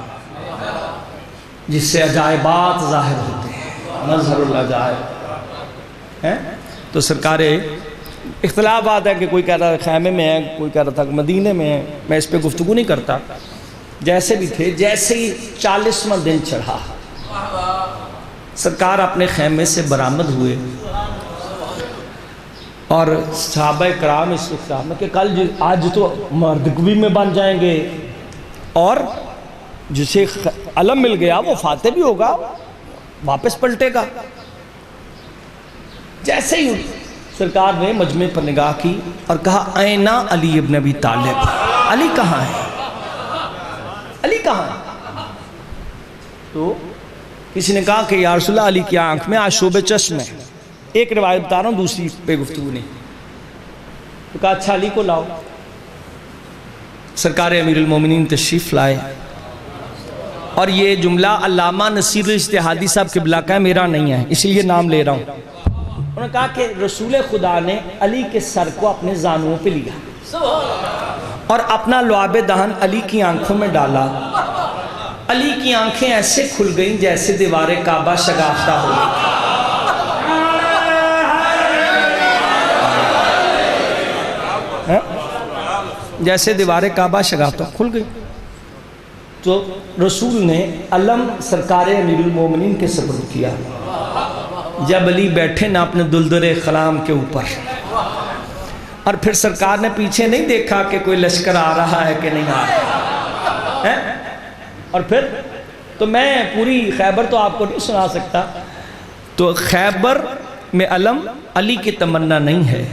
جس سے عجائبات ظاہر ہوتے ہیں، مظہر العجائب. تو سرکار اختلافات ہے کہ کوئی کہہ رہا ہے خیمے میں ہے، کوئی کہہ رہا تھا مدینے میں ہے. میں اس پہ گفتگو نہیں کرتا. جیسے بھی تھے، جیسے ہی 40واں دن چڑھا سرکار اپنے خیمے سے برآمد ہوئے اور صحابہ کرام اس وقت میں کہ آج تو مردگوی میں بن جائیں گے، اور جسے علم مل گیا وہ فاتح بھی ہوگا، واپس پلٹے گا. جیسے ہی سرکار نے مجمع پر نگاہ کی اور کہا اینہ علی ابن ابی طالب، علی کہاں ہے، علی کہاں ہے؟ تو کسی نے کہا کہ یا رسول اللہ علی کی آنکھ میں آشوب چشم ہے. ایک روایت بتا رہا ہوں، دوسری پہ گفتگو نہیں. تو کہا اچھا علی کو لاؤ. سرکار امیر المومنین تشریف لائے، اور یہ جملہ علامہ نصیر اجتہادی صاحب قبلہ کا ہے، میرا نہیں ہے، اس لیے نام لے رہا ہوں. انہوں نے کہا کہ رسول خدا نے علی کے سر کو اپنے زانوؤں پہ لیا اور اپنا لعاب دہن علی کی آنکھوں میں ڈالا. علی کی آنکھیں ایسے کھل گئیں جیسے دیوار کعبہ شگافتہ ہو گئی. جیسے دیوار کعبہ شگافتہ کھل گئی. تو رسول نے علم سرکار امیر المومنین کے سپرد کیا. جب علی بیٹھے نہ اپنے دلدر خلام کے اوپر، اور پھر سرکار نے پیچھے نہیں دیکھا کہ کوئی لشکر آ رہا ہے کہ نہیں آ رہا ہے. اور پھر تو میں پوری خیبر تو آپ کو نہیں سنا سکتا. تو خیبر میں علم علی کی تمنا نہیں ہے،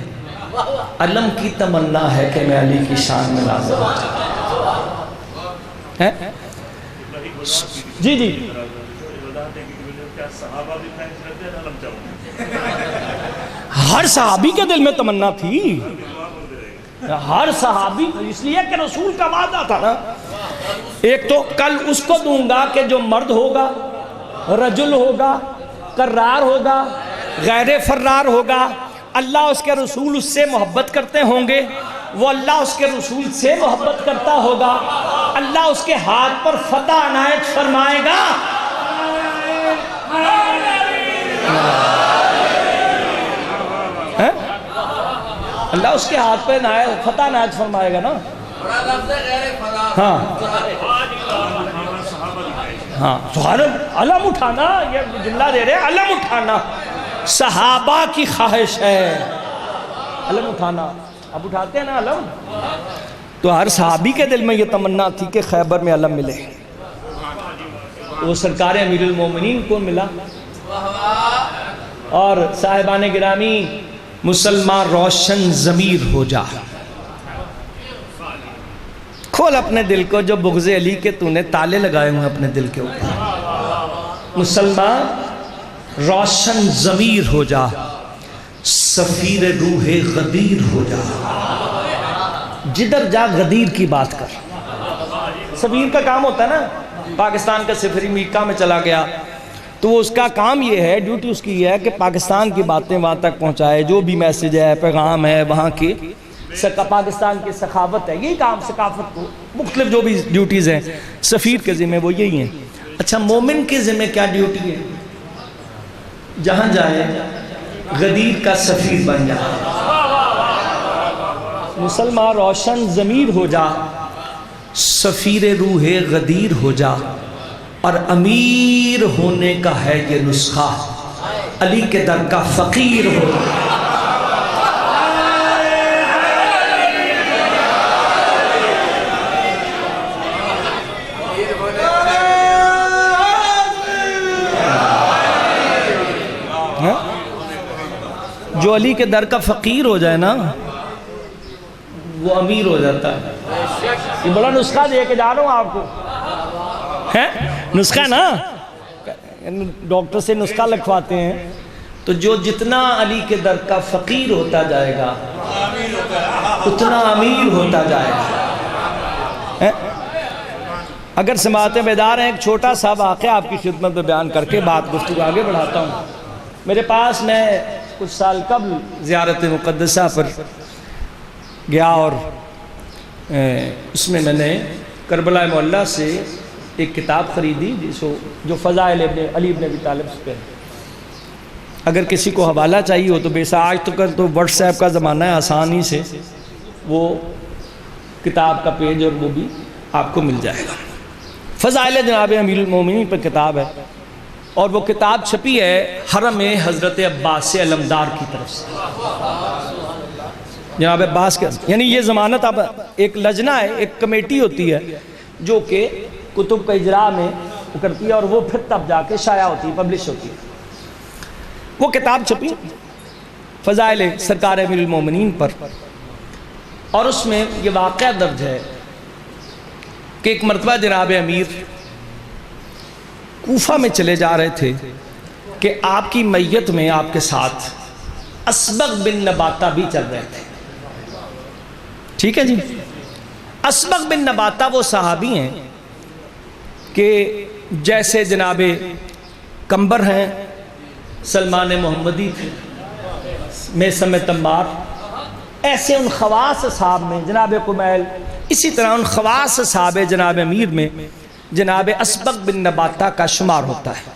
علم کی تمنا ہے کہ میں علی کی شان میں نازل ہو جاؤں. جی جی ہر صحابی کے دل میں تمنا تھی، ہر صحابی، اس لیے کہ رسول کا وعدہ تھا نا. ایک تو کل اس کو دوں گا کہ جو مرد ہوگا، رجل ہوگا، قرار ہوگا، غیر فرار ہوگا، اللہ اس کے رسول اس سے محبت کرتے ہوں گے، وہ اللہ اس کے رسول سے محبت کرتا ہوگا، اللہ اس کے ہاتھ پر فتح عنایت فرمائے گا. اللہ اس کے ہاتھ پہ فتح عنایت فرمائے گا نا. ہاں ہاں علم اٹھانا، یہ جملہ دے رہے ہیں، علم اٹھانا صحابہ کی خواہش ہے، علم اٹھانا. اب اٹھاتے ہیں نا علم. تو ہر صحابی کے دل میں یہ تمنا تھی کہ خیبر میں علم ملے. وہ سرکار امیر المومنین کو ملا. اور صاحبان گرامی، مسلمان روشن ضمیر ہو جا، کھول اپنے دل کو جو بغض علی کے تو نے تالے لگائے ہوئے اپنے دل کے اوپر. مسلمان روشن ضمیر ہو جا، سفیر روح غدیر ہو جا. جدھر جا غدیر کی بات کر. سفیر کا کام ہوتا ہے نا، پاکستان کا سفیر امریکہ میں چلا گیا تو وہ اس کا کام یہ ہے، ڈیوٹی اس کی یہ ہے کہ پاکستان کی باتیں وہاں تک پہنچائے، جو بھی میسج ہے، پیغام ہے وہاں کی، پاکستان کی ثقافت ہے، یہی کام، ثقافت کو مختلف جو بھی ڈیوٹیز ہیں سفیر کے ذمہ وہ یہی ہیں. اچھا مومن کے ذمہ کیا ڈیوٹی ہے؟ جہاں جائے غدیر کا سفیر بن جائے. مسلمان روشن ضمیر ہو جا، سفیر روح غدیر ہو جا. اور امیر ہونے کا ہے یہ نسخہ، علی کے در کا فقیر ہو جا. جو علی کے در کا فقیر ہو جائے نا وہ امیر ہو جاتا ہے. یہ بڑا نسخہ دے کے جا رہا ہوں آپ کو، ہے نسخہ نا، ڈاکٹر سے نسخہ لکھواتے ہیں تو جو جتنا علی کے در کا فقیر ہوتا جائے گا اتنا امیر ہوتا جائے گا. اگر سماعتیں بیدار ہیں، ایک چھوٹا سا واقعہ آپ کی خدمت میں بیان کر کے بات گفتگو آگے بڑھاتا ہوں. میرے پاس میں کچھ سال قبل زیارت مقدسہ پر گیا اور اس میں نے کربلا معلیٰ سے ایک کتاب خریدی جو فضائل علی ابن ابی طالب پہ. اگر کسی کو حوالہ چاہیے ہو تو آج تو واٹس ایپ کا زمانہ ہے، آسانی سے وہ کتاب کا پیج اور وہ بھی آپ کو مل جائے گا. فضائل جناب امیر المومنین پر کتاب ہے اور وہ کتاب چھپی ہے حرم حضرت عباس علمدار کی طرف سے. جناب عباس کے یعنی یہ ضمانت اب ایک لجنہ ہے، ایک کمیٹی ہوتی ہے جو کہ کتب کا اجراء میں کرتی ہے اور وہ پھر تب جا کے شائع ہوتی ہے، پبلش ہوتی ہے. وہ کتاب چھپی فضائل سرکار امیر المومنین پر اور اس میں یہ واقعہ درج ہے کہ ایک مرتبہ جناب امیر کوفہ میں چلے جا رہے تھے کہ آپ کی میت میں آپ کے ساتھ اسبغ بن نباتہ بھی چل رہے تھے. ٹھیک ہے جی. اسبغ بن نباتہ وہ صحابی ہیں کہ جیسے جناب کمبر ہیں، سلمان محمدی تھے، میسم تمار، ایسے ان خواص صحاب میں جناب کمیل، اسی طرح ان خواص صحاب جناب امیر میں جناب اسبغ بن نباتہ کا شمار ہوتا ہے.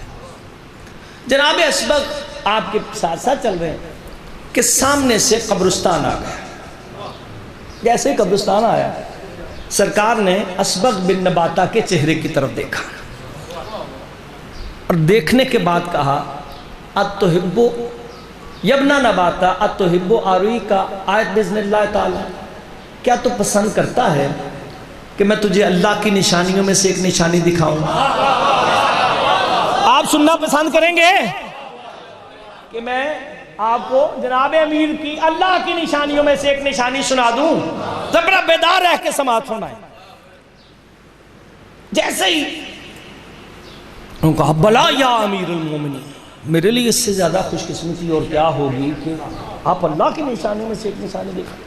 جناب اسبغ آپ کے ساتھ ساتھ چل رہے ہیں کہ سامنے سے قبرستان آ گیا. جیسے قبرستان آیا سرکار نے اسبغ بن نباتہ کے چہرے کی طرف دیکھا اور دیکھنے کے بعد کہا اتحبو یبنا نباتہ اتحبو آروی کا آیت بزن اللہ تعالی، کیا تو پسند کرتا ہے کہ میں تجھے اللہ کی نشانیوں میں سے ایک نشانی دکھاؤں؟ آپ سننا پسند کریں گے کہ میں آپ کو جناب امیر کی اللہ کی نشانیوں میں سے ایک نشانی سنا دوں؟ تو بڑا بیدار رہ کے سماعت فرمائیں۔ جیسے ہی انہوں نے کہا بلا یا امیر المومنین، میرے لیے اس سے زیادہ خوش قسمتی اور کیا ہوگی کہ آپ اللہ کی نشانیوں میں سے ایک نشانی دکھائیں۔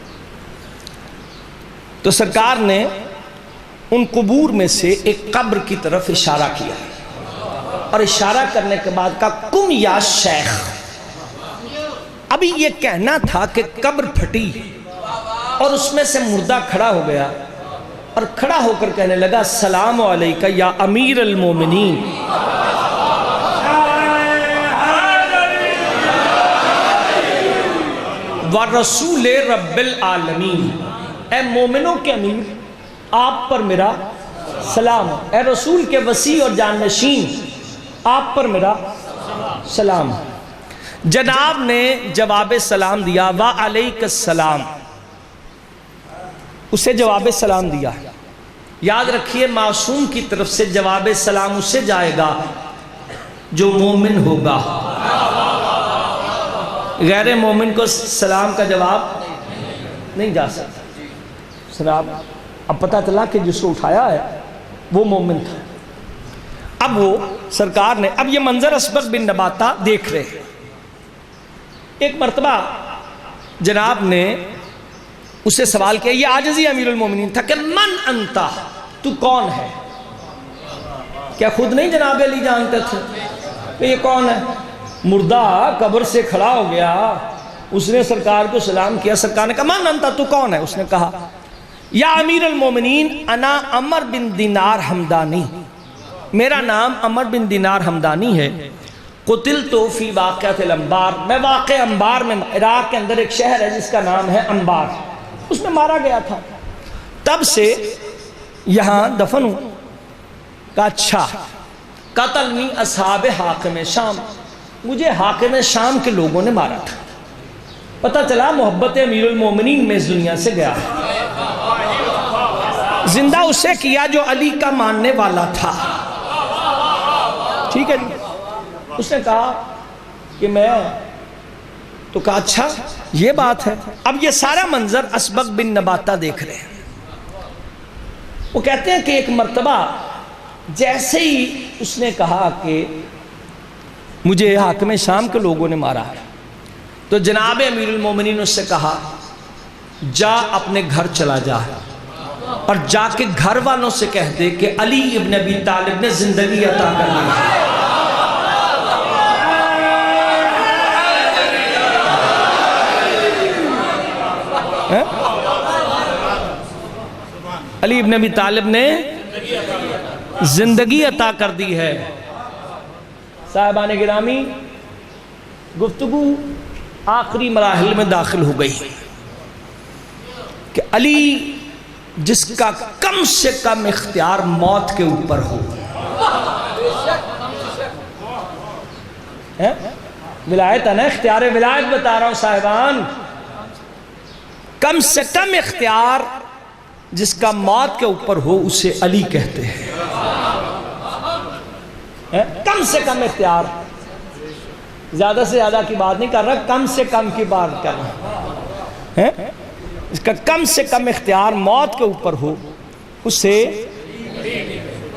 تو سرکار نے ان قبور میں سے ایک قبر کی طرف اشارہ کیا اور اشارہ کرنے کے بعد کہا کم یا شیخ۔ ابھی یہ کہنا تھا کہ قبر پھٹی اور اس میں سے مردہ کھڑا ہو گیا اور کھڑا ہو کر کہنے لگا السلام علیکہ یا امیر المومنین۔ وَرَسُولِ رَبِّ العالمین، اے مومنوں کے امیر آپ پر میرا سلام، اے رسول کے وسیع اور جانشین آپ پر میرا سلام۔ جناب نے جواب سلام دیا وعلیک السلام، اسے جواب سلام دیا۔ یاد رکھیے معصوم کی طرف سے جواب سلام اسے جائے گا جو مومن ہوگا، غیر مومن کو سلام کا جواب نہیں جا سکتا۔ سلام اب پتہ چلا کہ جس کو اٹھایا ہے وہ مومن تھا۔ اب وہ سرکار نے اب یہ منظر اسبغ بن نباتہ دیکھ رہے۔ ایک مرتبہ جناب نے اسے سوال کیا، یہ عاجزی امیر المومنین تھا کہ من انتا، تو کون ہے؟ کیا خود نہیں جناب علی جانتے تھے کہ یہ کون ہے؟ مردہ قبر سے کھڑا ہو گیا، اس نے سرکار کو سلام کیا، سرکار نے کہا من انتا، تو کون ہے؟ اس نے کہا یا امیر المومنین انا عمر بن دینار حمدانی، میرا نام عمر بن دینار حمدانی ہے، قتلتو فی واقعۃ الانبار، میں واقع انبار میں، عراق کے اندر ایک شہر ہے جس کا نام ہے انبار، اس میں مارا گیا تھا، تب سے یہاں دفن ہوں۔ کہا اچھا، قتلنی اصحاب حاکم شام، مجھے حاکم شام کے لوگوں نے مارا تھا، پتہ چلا محبت امیر المومنین میں اس دنیا سے گیا، زندہ اسے کیا جو علی کا ماننے والا تھا۔ ٹھیک ہے جی، اس نے کہا کہ میں، تو کہا اچھا یہ بات ہے۔ اب یہ سارا منظر اسبغ بن نباتہ دیکھ رہے ہیں۔ وہ کہتے ہیں کہ ایک مرتبہ جیسے ہی اس نے کہا کہ مجھے حاکم شام کے لوگوں نے مارا، تو جناب امیر المومنین اس سے کہا جا اپنے گھر چلا جا اور جا کے گھر والوں سے کہہ دے کہ علی ابن ابی طالب نے زندگی عطا کر دی۔ علی ابن ابی طالب نے زندگی عطا کر دی ہے۔ صاحبان گرامی، گفتگو آخری مراحل میں داخل ہو گئی کہ علی جس کا کم سے کم اختیار موت کے اوپر ہو، ولایت ہے نا، اختیار ولایت بتا رہا ہوں صاحبان، کم سے کم اختیار جس کا موت کے اوپر ہو اسے علی کہتے ہیں۔ کم سے کم اختیار، زیادہ سے زیادہ کی بات نہیں کر رہا، کم سے کم کی بات کر رہا، اس کا کم سے کم اختیار موت کے اوپر ہو اسے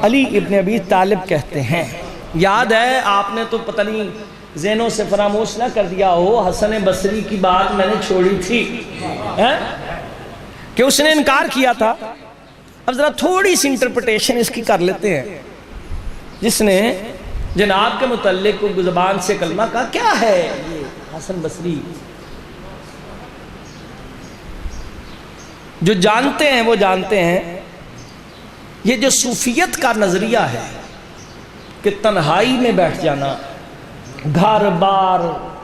علی ابن ابی طالب کہتے ہیں۔ یاد ہے آپ نے تو پتہ نہیں ذہنوں سے فراموش نہ کر دیا ہو، حسن بصری کی بات میں نے چھوڑی تھی کہ اس نے انکار کیا تھا۔ اب ذرا تھوڑی سی انٹرپریٹیشن اس کی کر لیتے ہیں۔ جس نے جناب کے متعلق زبان سے کلمہ کہا، کیا ہے یہ حسن بصری؟ جو جانتے ہیں وہ جانتے ہیں، یہ جو صوفیت کا نظریہ ہے کہ تنہائی میں بیٹھ جانا، گھر بار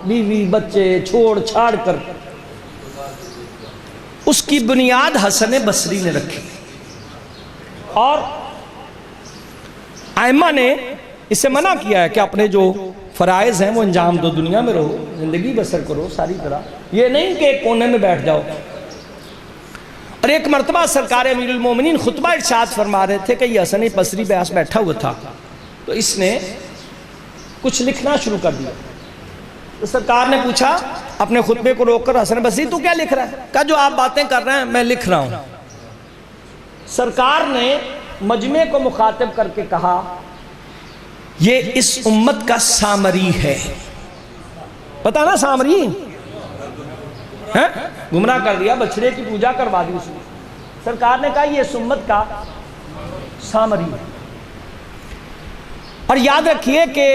بیوی بچے چھوڑ چھاڑ کر، اس کی بنیاد حسن بصری نے رکھی، اور ائمہ نے اسے منع کیا ہے کہ اپنے جو فرائض ہیں وہ انجام دو، دنیا میں رہو، زندگی بسر کرو ساری طرح، یہ نہیں کہ ایک کونے میں بیٹھ جاؤ۔ اور ایک مرتبہ سرکار امیر المومنین خطبہ ارشاد فرما رہے تھے کہ یہ حسن بصری بیاس بیٹھا ہوا تھا، تو اس نے کچھ لکھنا شروع کر دیا۔ تو سرکار نے پوچھا اپنے خطبے کو روک کر، حسن بصری تو کیا لکھ رہا ہے؟ کہا جو آپ باتیں کر رہے ہیں میں لکھ رہا ہوں۔ سرکار نے مجمع کو مخاطب کر کے کہا یہ اس امت کا سامری ہے۔ پتا نا سامری ہے؟ گمراہ کر دیا، بچڑے کی پوجا کروا دی اس نے۔ سرکار نے کہا یہ اس امت کا سامری ہے۔ اور یاد رکھیے کہ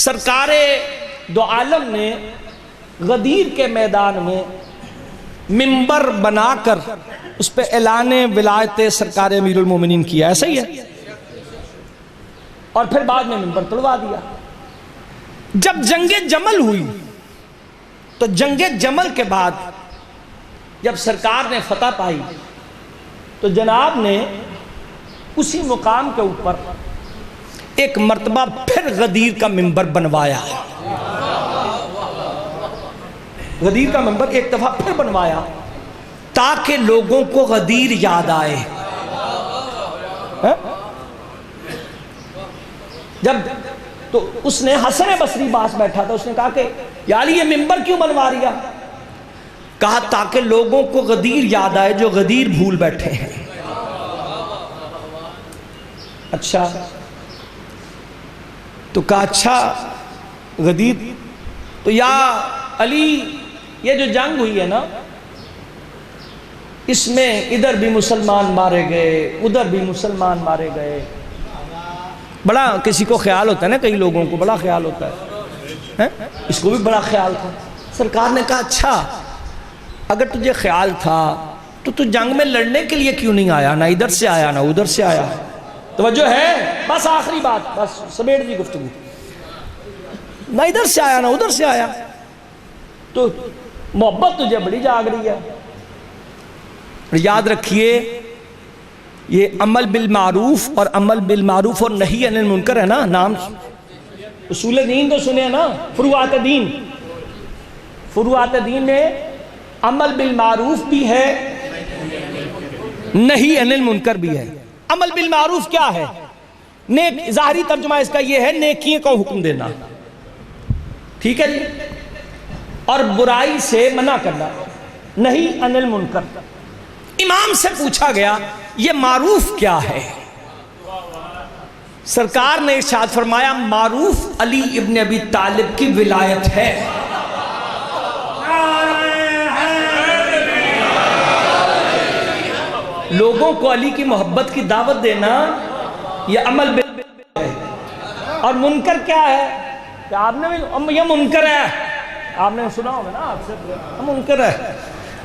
سرکار دو عالم نے غدیر کے میدان میں منبر بنا کر اس پہ اعلان ولایت سرکار امیر المومنین کیا، ایسا ہی ہے، اور پھر بعد میں منبر توڑوا دیا۔ جب جنگ جمل ہوئی تو جنگ جمل کے بعد جب سرکار نے فتح پائی تو جناب نے اسی مقام کے اوپر ایک مرتبہ پھر غدیر کا منبر بنوایا۔ غدیر کا منبر ایک دفعہ پھر بنوایا تاکہ لوگوں کو غدیر یاد آئے۔ جب تو اس نے حسن بصری پاس بیٹھا تھا، اس نے کہا کہ یا علی یہ منبر کیوں بنوا رہا؟ کہا تاکہ لوگوں کو غدیر یاد آئے جو غدیر بھول بیٹھے ہیں۔ اچھا تو کہا اچھا غدیر تو یا علی یہ جو جنگ ہوئی ہے نا اس میں ادھر بھی مسلمان مارے گئے ادھر بھی مسلمان مارے گئے۔ بڑا کسی کو خیال ہوتا ہے نا، کئی لوگوں کو بڑا خیال ہوتا ہے، اس کو بھی بڑا خیال تھا۔ سرکار نے کہا اچھا اگر تجھے خیال تھا تو تو جنگ میں لڑنے کے لیے کیوں نہیں آیا؟ نہ ادھر سے آیا نہ ادھر سے آیا۔ توجہ ہے؟ بس آخری بات، بس سمیٹ دی گفتگو۔ نہ ادھر سے آیا نہ ادھر سے آیا، تو محبت تجھے بڑی جاگ رہی ہے۔ یاد رکھیے یہ عمل بالمعروف اور عمل بالمعروف اور نہی عن المنکر ہے نا، نام اصول دین تو سنے نا، فروعات دین۔ فروعات دین میں عمل بالمعروف بھی ہے، نہی عن المنکر بھی ہے۔ عمل بالمعروف کیا ہے؟ نیک، ظاہری ترجمہ اس کا یہ ہے نیکیوں کا حکم دینا، ٹھیک ہے جی، اور برائی سے منع کرنا، نہی عن المنکر۔ امام سے پوچھا گیا یہ معروف کیا ہے؟ سرکار نے ارشاد فرمایا معروف علی ابن ابی طالب کی ولایت ہے۔ لوگوں کو علی کی محبت کی دعوت دینا یہ عمل بالمعروف ہے۔ اور منکر کیا ہے کہ آپ نے یہ منکر ہے، آپ نے سنا ہوگا نا، آپ سے منکر ہے۔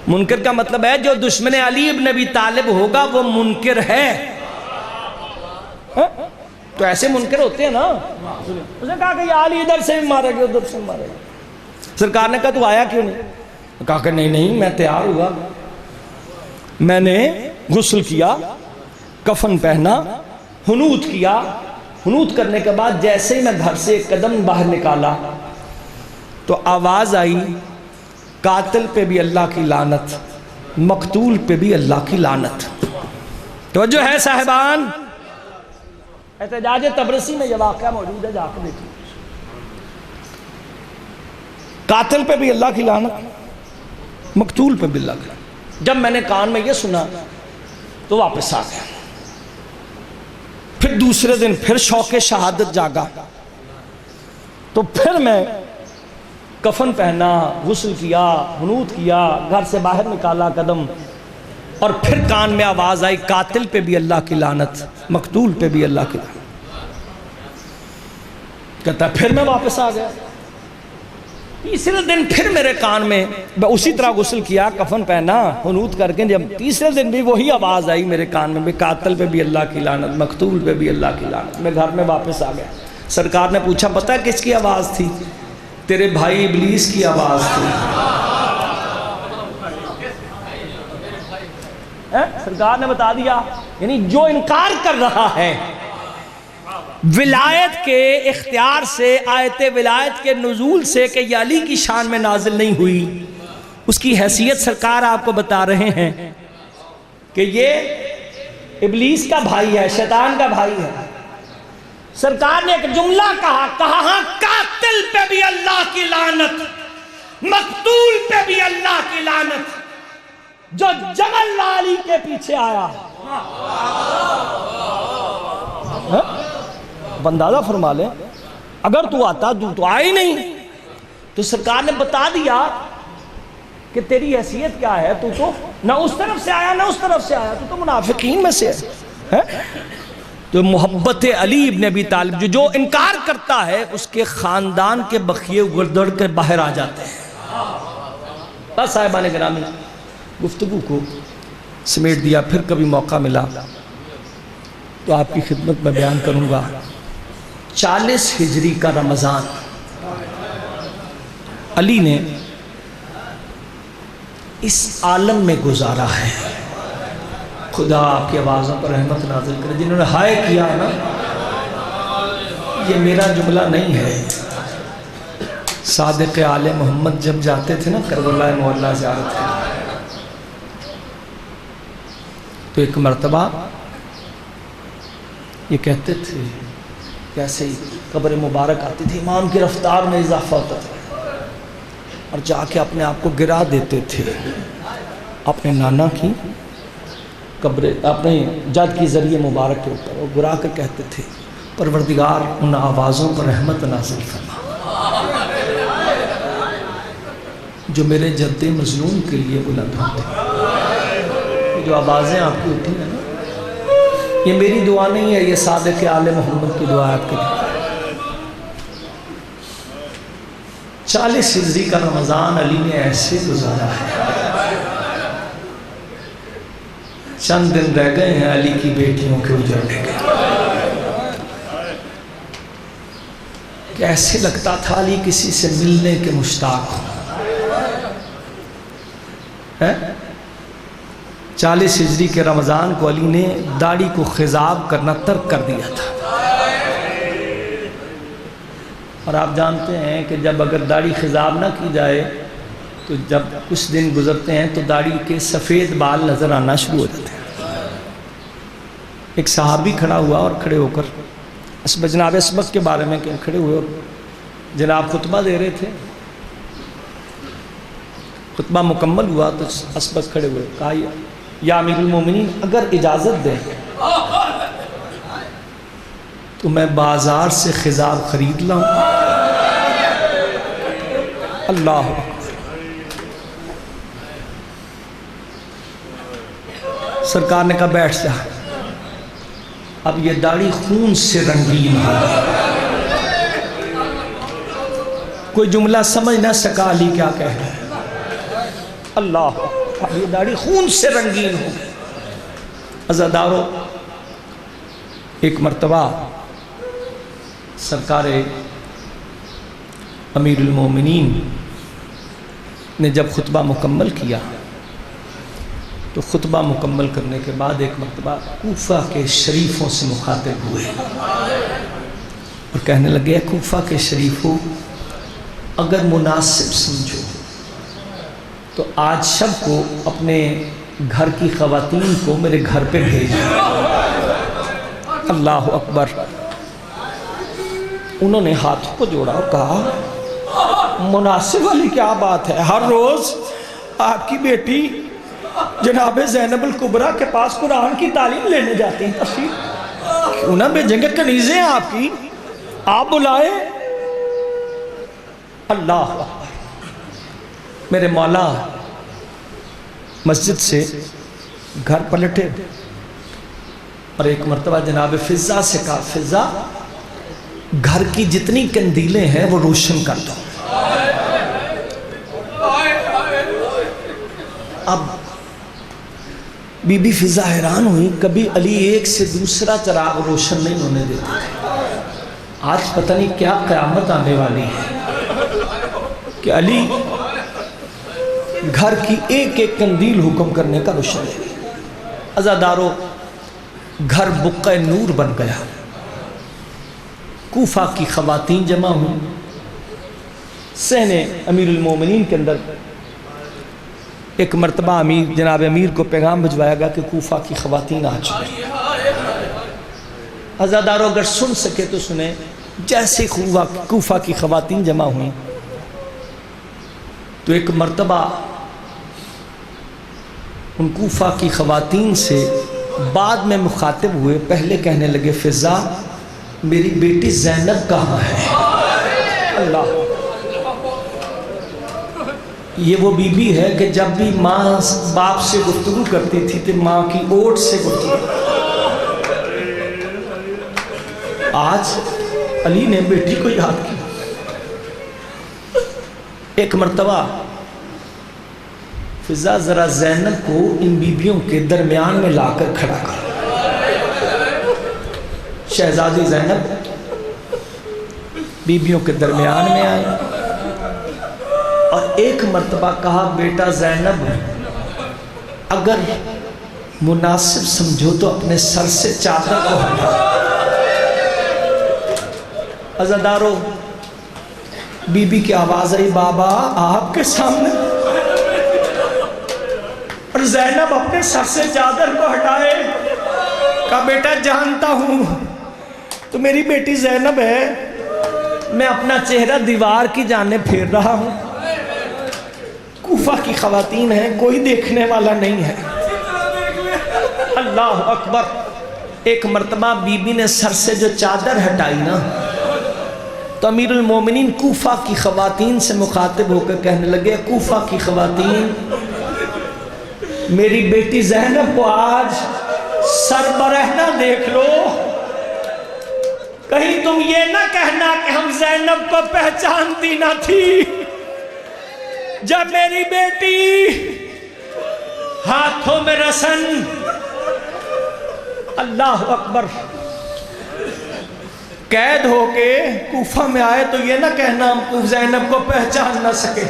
منکر کا مطلب ہے جو دشمن علی ابن ابی طالب ہوگا وہ منکر ہے۔ تو ایسے منکر ہوتے ہیں نا، اس نے کہا کہ یہ علی ادھر سے بھی مارے گا ادھر سے بھی مارے گا۔ سرکار نے کہا تو آیا کیوں نہیں؟ کہا کہ نہیں میں تیار ہوا، میں نے غسل کیا، کفن پہنا، حنوت کیا۔ حنوت کرنے کے بعد جیسے ہی میں گھر سے ایک قدم باہر نکالا تو آواز آئی قاتل پہ بھی اللہ کی لعنت، مقتول پہ بھی اللہ کی لعنت۔ توجہ ہے صاحبان؟ احتجاج طبرسی میں یہ واقعہ موجود ہے، جا کے دیکھیں۔ قاتل پہ بھی اللہ کی لعنت، مقتول پہ بھی اللہ کی لعنت۔ جب میں نے کان میں یہ سنا تو واپس آ گیا۔ پھر دوسرے دن پھر شوق شہادت جاگا تو پھر میں کفن پہنا، غسل کیا، حنوت کیا، گھر سے باہر نکالا قدم، اور پھر کان میں آواز آئی قاتل پہ بھی اللہ کی لعنت، مقتول پہ بھی اللہ کی لعنت۔ کہتا ہے پھر میں واپس آ گیا۔ تیسرے دن پھر میرے کان میں اسی طرح غسل کیا، کفن پہنا، حنوت کر کے جب تیسرے دن بھی وہی آواز آئی میرے کان میں، قاتل پہ بھی اللہ کی لعنت، مقتول پہ بھی اللہ کی لعنت۔ میں گھر میں واپس آ گیا۔ سرکار نے پوچھا پتہ ہے کس کی آواز تھی؟ تیرے بھائی ابلیس کی آواز تھی۔ سرکار نے بتا دیا، یعنی جو انکار کر رہا ہے ولایت کے اختیار سے، آیت ولایت کے نزول سے کہ یہ علی کی شان میں نازل نہیں ہوئی، اس کی حیثیت سرکار آپ کو بتا رہے ہیں کہ یہ ابلیس کا بھائی ہے، شیطان کا بھائی ہے۔ سرکار نے ایک جملہ کہا ہاں قاتل پہ بھی اللہ کی لعنت، مقتول پہ بھی اللہ کی لعنت، جو جمل لالی کے پیچھے آیا۔ اندازہ فرما لیں، اگر تو آتا تو آئی نہیں، تو سرکار نے بتا دیا کہ تیری حیثیت کیا ہے، تو نہ اس طرف سے آیا نہ اس طرف سے آیا، تو منافقین میں سے ہے۔ تو محبت علی ابن ابی طالب جو انکار کرتا ہے، اس کے خاندان کے بخیے گردڑ کے باہر آ جاتے ہیں۔ بس صاحبان گرامی، گفتگو کو سمیٹ دیا، پھر کبھی موقع ملا تو آپ کی خدمت میں بیان کروں گا۔ 40 ہجری کا رمضان علی نے اس عالم میں گزارا ہے۔ خدا آپ کی آوازوں پر رحمت نازل کرے۔ جنہوں نے ہائے کیا نا، یہ میرا جملہ نہیں ہے۔ صادق آل محمد جب جاتے تھے نا کربلا معلیٰ زیارت کرنے، تو ایک مرتبہ یہ کہتے تھے، کیسے ہی قبر مبارک آتی تھی، امام کی رفتار میں اضافہ ہوتا تھا، اور جا کے اپنے آپ کو گرا دیتے تھے اپنے نانا کی قبر، اپنے جد کی ذریعے مبارک کے اوپر، اور گرا کر کہتے تھے پروردگار ان آوازوں پر رحمت نازل فرما جو میرے جد مظلوم کے لیے بلند ہوتے ہیں۔ جو آوازیں آپ کی اٹھی ہیں نا، یہ میری دعا نہیں ہے، یہ صادق آل محمد کی دعا آپ کے لیے۔ 40 ہجری کا رمضان علی نے ایسے گزارا ہے۔ چند دن رہ گئے ہیں علی کی بیٹیوں کے اجڑنے کے، کہ ایسے لگتا تھا علی کسی سے ملنے کے مشتاق ہوں۔ 40 ہجری کے رمضان کو علی نے داڑھی کو خضاب کرنا ترک کر دیا تھا، اور آپ جانتے ہیں کہ جب اگر داڑھی خضاب نہ کی جائے تو جب کچھ دن گزرتے ہیں تو داڑھی کے سفید بال نظر آنا شروع ہو جاتے ہیں۔ ایک صحابی کھڑا ہوا اور کھڑے ہو کر جناب اسبق کے بارے میں کھڑے ہوئے، اور جناب خطبہ دے رہے تھے، خطبہ مکمل ہوا تو اسبق کھڑے ہوئے، کہا یا امیر المومنین اگر اجازت دیں تو میں بازار سے خضاب خرید لاؤں۔ اللہ سرکار نے کہا بیٹھ جا، اب یہ داڑھی خون سے رنگین ہے۔ کوئی جملہ سمجھ نہ سکا علی کیا کہہ رہا ہے۔ اللہ، اب یہ داڑھی خون سے رنگین ہو گئی۔ عزادارو، ایک مرتبہ سرکار امیر المومنین نے جب خطبہ مکمل کیا تو خطبہ مکمل کرنے کے بعد ایک مرتبہ کوفہ کے شریفوں سے مخاطب ہوئے اور کہنے لگے، کوفہ کے شریفوں، اگر مناسب سمجھو تو آج شب کو اپنے گھر کی خواتین کو میرے گھر پہ بھیجو۔ اللہ اکبر۔ انہوں نے ہاتھوں کو جوڑا اور کہا، مناسب والی کیا بات ہے، ہر روز آپ کی بیٹی جناب زینب الکبریٰ کے پاس قرآن کی تعلیم لینے جاتے ہیں، تشریف کیوں نہ بھیجیں گے، کنیزیں ہیں آپ کی، آپ بلائیں۔ اللہ میرے مولا مسجد سے گھر پلٹے اور ایک مرتبہ جناب فضہ سے کہا، فضہ گھر کی جتنی کندیلیں ہیں وہ روشن کر دو۔ اب بی بی فضہ حیران ہوئی، کبھی علی ایک سے دوسرا چراغ روشن نہیں ہونے دیتے تھے، آج پتہ نہیں کیا قیامت آنے والی ہے کہ علی گھر کی ایک ایک کندیل حکم کرنے کا روشن ہے۔ عزادارو، گھر بقع نور بن گیا، کوفہ کی خواتین جمع ہوئی، صحن امیر المومنین کے اندر ایک مرتبہ امیر جناب امیر کو پیغام بھجوایا گیا کہ کوفہ کی خواتین آ چکی۔ عزادارو اگر سن سکے تو سنیں، جیسے کوفہ کی خواتین جمع ہوئیں تو ایک مرتبہ ان کوفہ کی خواتین سے بعد میں مخاطب ہوئے، پہلے کہنے لگے فضا میری بیٹی زینب کہاں ہے؟ اللہ، یہ وہ بی بی ہے کہ جب بھی ماں باپ سے گفتگو کرتی تھی تو ماں کی اوٹ سے گفتگو۔ آج علی نے بیٹی کو یاد کیا۔ ایک مرتبہ فضا ذرا زینب کو ان بیبیوں کے درمیان میں لا کر کھڑا کر۔ شہزادی زینب بیبیوں کے درمیان میں آئی اور ایک مرتبہ کہا بیٹا زینب اگر مناسب سمجھو تو اپنے سر سے چادر کو ہٹا۔ عزادارو بی بی کی آواز آئی بابا آپ کے سامنے، اور زینب اپنے سر سے چادر کو ہٹائے، کہا بیٹا جانتا ہوں تو میری بیٹی زینب ہے، میں اپنا چہرہ دیوار کی جانب پھیر رہا ہوں، کوفہ کی خواتین ہیں، کوئی دیکھنے والا نہیں ہے۔ اللہ اکبر۔ ایک مرتبہ بی بی نے سر سے جو چادر ہٹائی نا تو امیر المومنین کوفہ کی خواتین سے مخاطب ہو کر کہنے لگے کوفہ کی خواتین میری بیٹی زینب کو آج سر برہنہ دیکھ لو، کہیں تم یہ نہ کہنا کہ ہم زینب کو پہچانتی نہ تھی۔ جب میری بیٹی ہاتھوں میں رسن، اللہ اکبر، قید ہو کے کوفہ میں آئے تو یہ نہ کہنا ہم زینب کو پہچان نہ سکے۔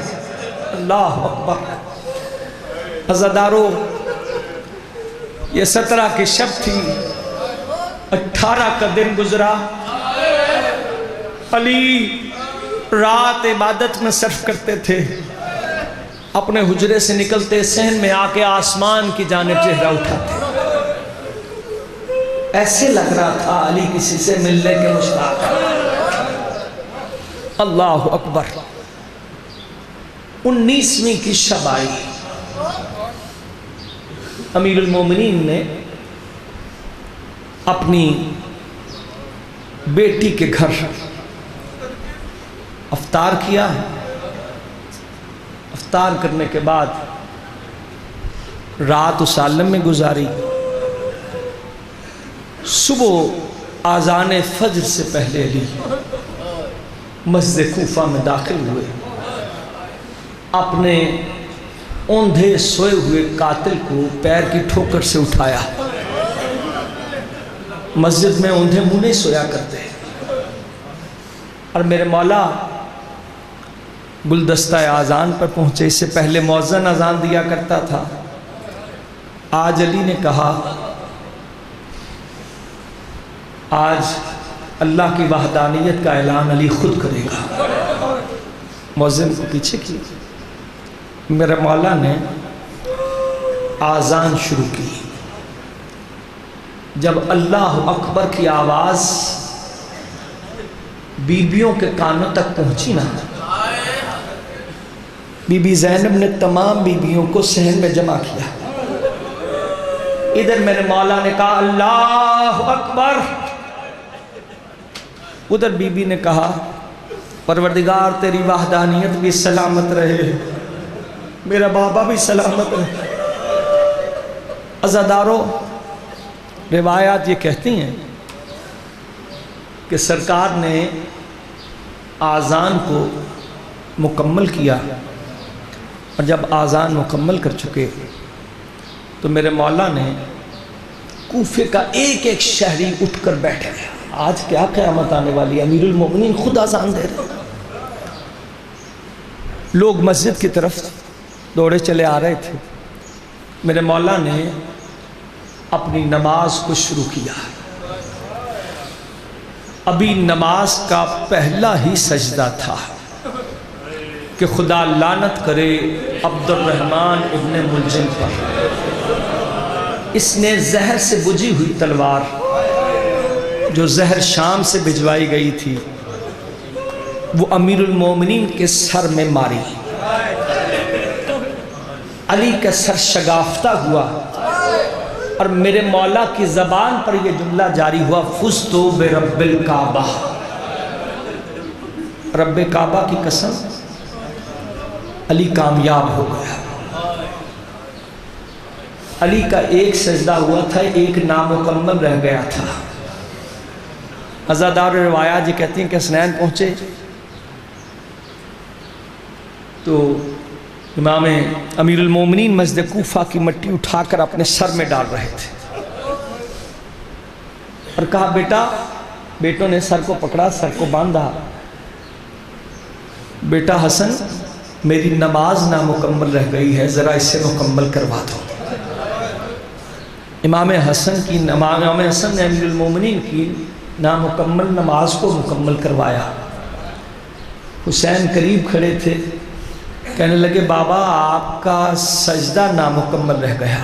اللہ اکبر۔ عزادارو یہ 17 کی شب تھی، 18 کا دن گزرا، علی رات عبادت میں صرف کرتے تھے، اپنے حجرے سے نکلتے صحن میں آ کے آسمان کی جانب چہرہ اٹھاتے، ایسے لگ رہا تھا علی کسی سے ملنے کے مشتاق۔ اللہ اکبر۔ 19ویں کی شب آئی، امیر المومنین نے اپنی بیٹی کے گھر افطار کیا۔ افطار کرنے کے بعد رات اس عالم میں گزاری۔ صبح آذان فجر سے پہلے علی مسجد کوفہ میں داخل ہوئے، اپنے اوندھے سوئے ہوئے قاتل کو پیر کی ٹھوکر سے اٹھایا۔ مسجد میں اوندھے منہ نہیں سویا کرتے، اور میرے مولا گلدستہ اذان پر پہنچے، اس سے پہلے مؤذن اذان دیا کرتا تھا۔ آج علی نے کہا آج اللہ کی وحدانیت کا اعلان علی خود کرے گا۔ مؤذن کو پیچھے کیا، میرے مولا نے آذان شروع کی۔ جب اللہ اکبر کی آواز بیبیوں کے کانوں تک پہنچی نا، بی بی زینب نے تمام بیبیوں کو صحن میں جمع کیا۔ ادھر میرے مولا نے کہا اللہ اکبر، ادھر بی بی نے کہا پروردگار تیری وحدانیت بھی سلامت رہے، میرا بابا بھی سلامت رہے۔ عزادارو روایات یہ کہتی ہیں کہ سرکار نے آذان کو مکمل کیا، اور جب آذان مکمل کر چکے تو میرے مولا نے کوفے کا ایک ایک شہری اٹھ کر بیٹھے۔ آج کیا قیامت آنے والی ہے، امیر المومنین خود آذان دے رہے، لوگ مسجد کی طرف دوڑے چلے آ رہے تھے۔ میرے مولا نے اپنی نماز کو شروع کیا۔ ابھی نماز کا پہلا ہی سجدہ تھا، کہ خدا لعنت کرے عبد الرحمن ابن ملجم پر، اس نے زہر سے بجھی ہوئی تلوار جو زہر شام سے بھجوائی گئی تھی وہ امیر المومنین کے سر میں ماری۔ علی کا سر شگافتہ ہوا اور میرے مولا کی زبان پر یہ جملہ جاری ہوا، فزتو برب الکعبہ، رب کعبہ کی قسم علی کامیاب ہو گیا۔ علی کا ایک سجدہ ہوا تھا، ایک نامکمل رہ گیا تھا۔ عزادار روایات یہ کہتی ہیں کہ حسنین پہنچے تو امام امیر المومنین مسجد کوفہ کی مٹی اٹھا کر اپنے سر میں ڈال رہے تھے اور کہا بیٹا، بیٹوں نے سر کو پکڑا، سر کو باندھا، بیٹا حسن میری نماز نامکمل رہ گئی ہے، ذرا اسے مکمل کروا دو۔ امام حسن نے امیر المومنین کی نامکمل نماز کو مکمل کروایا۔ حسین قریب کھڑے تھے، کہنے لگے بابا آپ کا سجدہ نامکمل رہ گیا،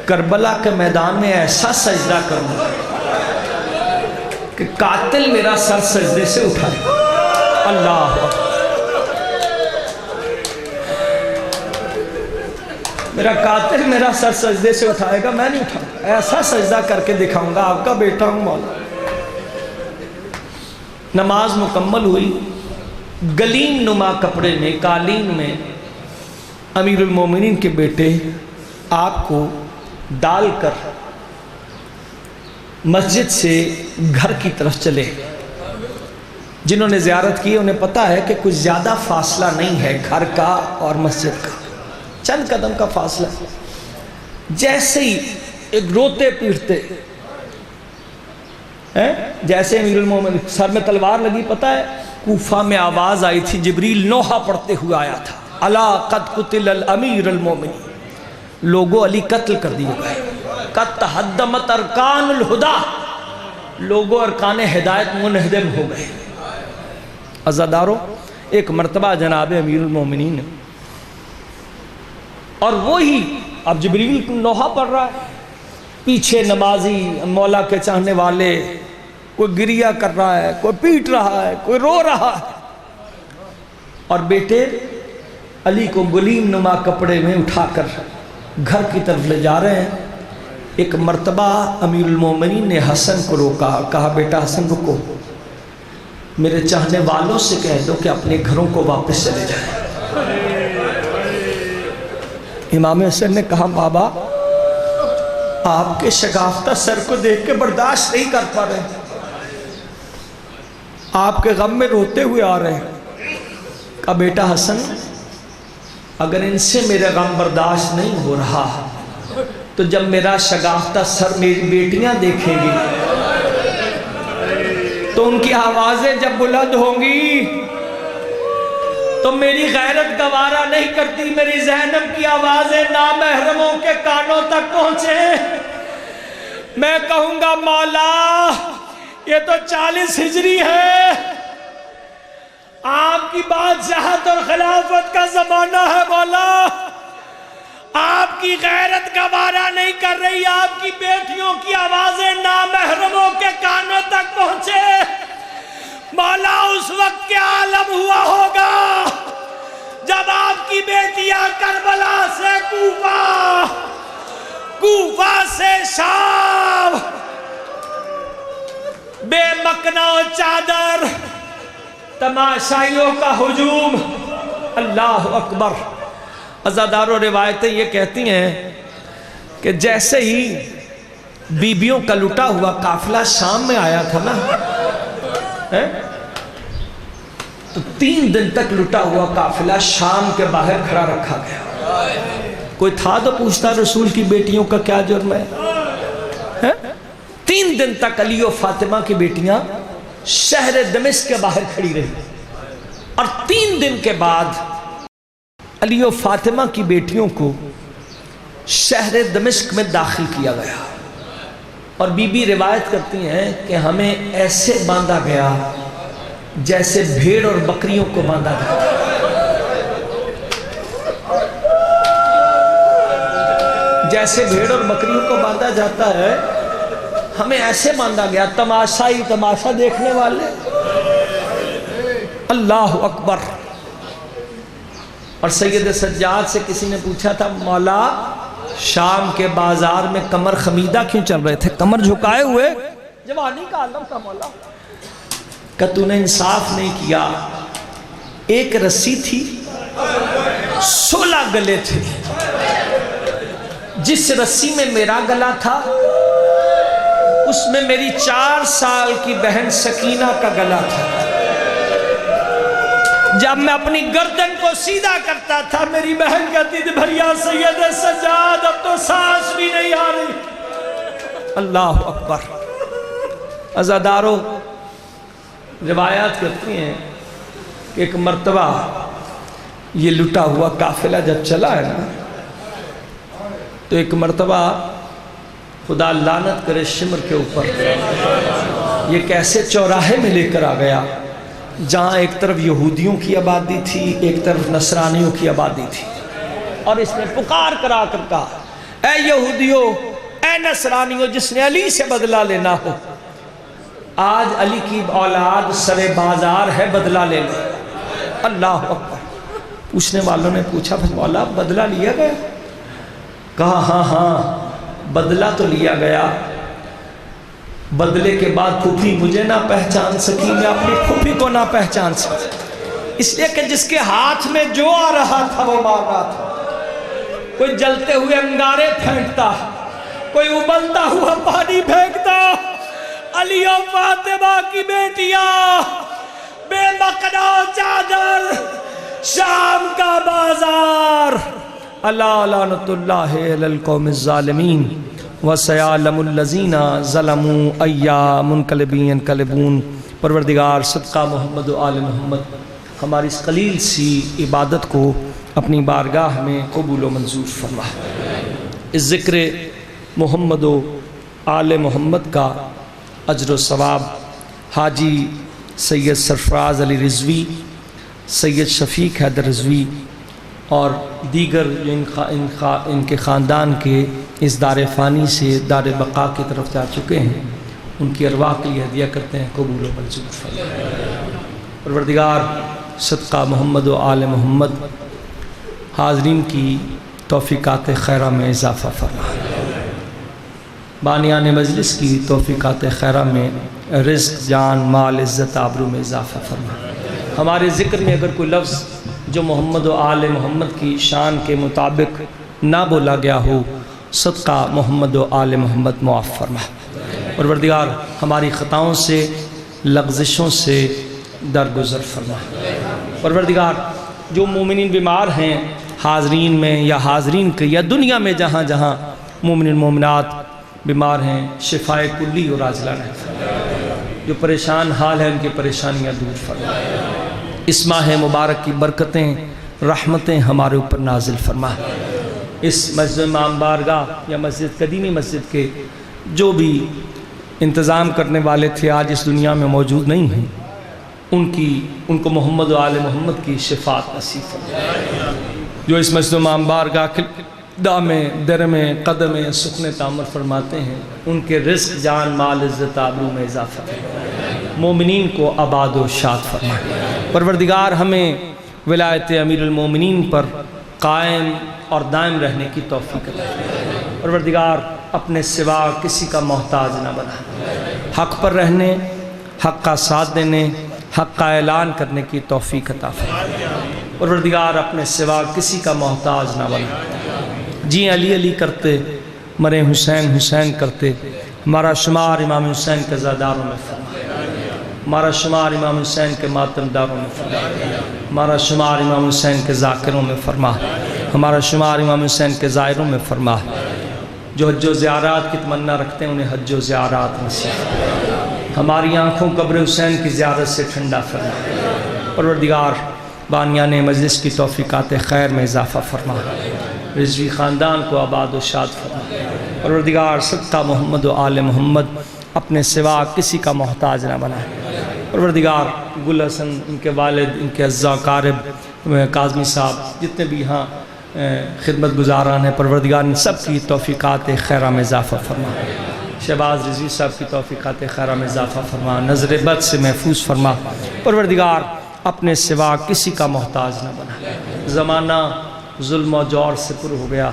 کربلا کے میدان میں ایسا سجدہ کروں کہ قاتل میرا سر سجدے سے اٹھائے۔ اللہ میرا قاتل میرا سر سجدے سے اٹھائے گا، میں نہیں اٹھاؤں، ایسا سجدہ کر کے دکھاؤں گا، آپ کا بیٹا ہوں مولا۔ نماز مکمل ہوئی، گلیم نما کپڑے میں، قالین میں امیر المومنین کے بیٹے آپ کو ڈال کر مسجد سے گھر کی طرف چلے۔ جنہوں نے زیارت کی انہیں پتہ ہے کہ کچھ زیادہ فاصلہ نہیں ہے گھر کا اور مسجد کا، چند قدم کا فاصلہ۔ جیسے ہی ایک روتے پیٹتے جیسے امیر المومنین سر میں تلوار لگی، پتہ ہے کوفہ میں آواز آئی تھی، جبریل نوحہ پڑھتے ہوئے آیا تھا، الا قد قتل الامیر المومنین، لوگوں علی قتل کر دیے گئے، قد تہدمت ارکان الہدا، لوگوں ارکان ہدایت منہدم ہو گئے۔ عزادارو ایک مرتبہ جناب امیر المومنین اور وہی اب جبریل نوحہ پڑھ رہا ہے، پیچھے نمازی مولا کے چاہنے والے، کوئی گریہ کر رہا ہے، کوئی پیٹ رہا ہے، کوئی رو رہا ہے، اور بیٹے علی کو گلیم نما کپڑے میں اٹھا کر گھر کی طرف لے جا رہے ہیں۔ ایک مرتبہ امیر المومنین نے حسن کو روکا، کہا بیٹا حسن رکو، میرے چاہنے والوں سے کہہ دو کہ اپنے گھروں کو واپس چلے جائیں۔ امام حسن نے کہا بابا آپ کے شگافتہ سر کو دیکھ کے برداشت نہیں کر پا رہے، آپ کے غم میں روتے ہوئے آ رہے ہیں۔ کہا بیٹا حسن اگر ان سے میرا غم برداشت نہیں ہو رہا تو جب میرا شگافتہ سر میری بیٹیاں دیکھیں گی تو ان کی آوازیں جب بلند ہوں گی تو میری غیرت گوارا نہیں کرتی میری زینب کی آوازیں نامحرموں کے کانوں تک پہنچے۔ میں کہوں گا مولا یہ تو 40 ہجری ہے، آپ کی بادشاہت اور خلافت کا زمانہ ہے مولا، آپ کی غیرت گوارا نہیں کر رہی، آپ کی بیٹیوں کی آوازیں نامحرموں کے کانوں تک پہنچے۔ مولا اس وقت کیا عالم ہوا ہوگا جب آپ کی بیٹیاں کربلا سے کوفہ، کوفہ سے شام، بے مکنا و چادر، تماشائیوں کا ہجوم۔ اللہ اکبر۔ عزادار و روایتیں یہ کہتی ہیں کہ جیسے ہی بیبیوں کا لٹا ہوا قافلہ شام میں آیا تھا نا، تو 3 دن تک لٹا ہوا قافلہ شام کے باہر کھڑا رکھا گیا۔ کوئی تھا تو پوچھتا رسول کی بیٹیوں کا کیا جرم ہے؟ 3 دن تک علی و فاطمہ کی بیٹیاں شہر دمشق کے باہر کھڑی رہی، اور 3 دن کے بعد علی و فاطمہ کی بیٹیوں کو شہر دمشق میں داخل کیا گیا، اور بی بی روایت کرتی ہیں کہ ہمیں ایسے باندھا گیا جیسے بھیڑ اور بکریوں کو باندھا گیا۔ جیسے بھیڑ اور بکریوں کو باندھا جاتا ہے ہمیں ایسے باندھا گیا، تماشا ہی تماشا دیکھنے والے۔ اللہ اکبر۔ اور سید سجاد سے کسی نے پوچھا تھا مولا شام کے بازار میں کمر خمیدہ کیوں چل رہے تھے، کمر جھکائے ہوئے؟ جوانی کا عالم تھا مولا۔ کہ تو نے انصاف نہیں کیا، ایک رسی تھی 16 گلے تھے، جس رسی میں میرا گلا تھا اس میں میری 4 سال کی بہن سکینہ کا گلا تھا۔ جب میں اپنی گردن کو سیدھا کرتا تھا میری بہن کہتی تھی بھریا سید سجاد اب تو سانس بھی نہیں آ رہی۔ اللہ اکبر۔ عزادارو، روایات کرتی ہیں کہ ایک مرتبہ یہ لٹا ہوا قافلہ جب چلا ہے نا تو ایک مرتبہ خدا لعنت کرے شمر کے اوپر یہ کیسے چوراہے میں لے کر آ گیا جہاں ایک طرف یہودیوں کی آبادی تھی ایک طرف نصرانیوں کی آبادی تھی، اور اس نے پکار کرا کر کہا اے یہودیوں اے نصرانیوں، جس نے علی سے بدلہ لینا ہو آج علی کی اولاد سر بازار ہے، بدلہ لے لے۔ اللہ اکبر۔ پوچھنے والوں نے پوچھا مولا بدلہ لیا گیا؟ کہا ہاں ہاں بدلہ تو لیا گیا، بدلے کے بعد پھوپھی مجھے نہ پہچان سکی، میں اپنی پھوپھی کو نہ پہچان سکی، اس لیے کہ جس کے ہاتھ میں جو آ رہا تھا وہ مار رہا تھا۔ کوئی جلتے ہوئے انگارے پھینکتا، کوئی ابلتا ہوا پانی پھینکتا۔ علی و فاطمہ کی بیٹیاں، بے مقنا چادر، شام کا بازار۔ اللہ لعنت اللہ علی القوم الظالمین وسیعلم الذین ظلموا ایا منقلب ینقلبون۔ پروردگار صدقہ محمد و آل محمد ہماری اس قلیل سی عبادت کو اپنی بارگاہ میں قبول و منظور فرما۔ اس ذکر محمد و آل محمد کا اجر و ثواب حاجی سید سرفراز علی رضوی، سید شفیق حیدر رضوی اور دیگر جو ان کے خاندان کے اس دار فانی سے دار بقا کی طرف جا چکے ہیں، ان کی ارواح کے لیے ہدیہ کرتے ہیں قبول و منظور فرما۔ پروردگار صدقہ محمد و آل محمد حاضرین کی توفیقات خیرہ میں اضافہ فرما، بانیان مجلس کی توفیقات خیرہ میں رزق، جان، مال، عزت، آبرو میں اضافہ فرما۔ ہمارے ذکر میں اگر کوئی لفظ جو محمد و آل محمد کی شان کے مطابق نہ بولا گیا ہو، صدقہ محمد و آل محمد معاف فرما۔ پروردگار ہماری خطاؤں سے، لغزشوں سے درگزر فرما۔ پروردگار جو مومنین بیمار ہیں حاضرین میں یا حاضرین کے یا دنیا میں جہاں جہاں مومنین مومنات بیمار ہیں، شفائے کلی اور عاجلہ فرما۔ جو پریشان حال ہیں ان کی پریشانیاں دور فرما۔ اس ماہ مبارک کی برکتیں، رحمتیں ہمارے اوپر نازل فرما۔ اس مسجد امام بارگاہ یا مسجد قدیمی مسجد کے جو بھی انتظام کرنے والے تھے آج اس دنیا میں موجود نہیں ہیں، ان کو محمد و آل محمد کی شفاعت نصیب فرما۔ جو اس مسجد امام بارگاہ کے دامِ درم قدم سکن تعمر فرماتے ہیں، ان کے رزق، جان، مال، عزت، آبرو میں اضافہ فرما۔ مومنین کو آباد و شاد فرما۔ پروردگار ہمیں ولایت امیر المومنین پر قائم اور دائم رہنے کی توفیق عطا فرما۔ پروردگار اپنے سوا کسی کا محتاج نہ بنا، حق پر رہنے، حق کا ساتھ دینے، حق کا اعلان کرنے کی توفیق عطا فرما۔ پروردگار اپنے سوا کسی کا محتاج نہ بنا، جی علی علی کرتے مرے حسین حسین کرتے، ہمارا شمار امام حسین کے زاداروں میں فرما، ہمارا شمار امام حسین کے ماتم داروں میں فرما، ہمارا شمار امام حسین کے ذاکروں میں فرما، ہمارا شمار امام حسین کے زائروں میں فرما۔ جو حج و زیارات کی تمنا رکھتے ہیں انہیں حج و زیارات نصیب فرما۔ ہماری آنکھوں قبر حسین کی زیارت سے ٹھنڈا فرما۔ پروردگار بانیان مجلس کی توفیقات خیر میں اضافہ فرما، رضوی خاندان کو آباد و شاد فرما۔ پروردگار صدقہ محمد و آل محمد اپنے سوا کسی کا محتاج نہ بنا۔ پروردگار گل حسن، ان کے والد، ان کے اعزاء قارب، کاظمی صاحب، جتنے بھی یہاں خدمت گزاران ہے، پروردگار نے سب کی توفیقات خیرہ میں اضافہ فرما، شہباز رضوی صاحب کی توفیقات خیرہ میں اضافہ فرما، نظر بد سے محفوظ فرما، پروردگار اپنے سوا کسی کا محتاج نہ بنا۔ زمانہ ظلم و جور سے پر ہو گیا،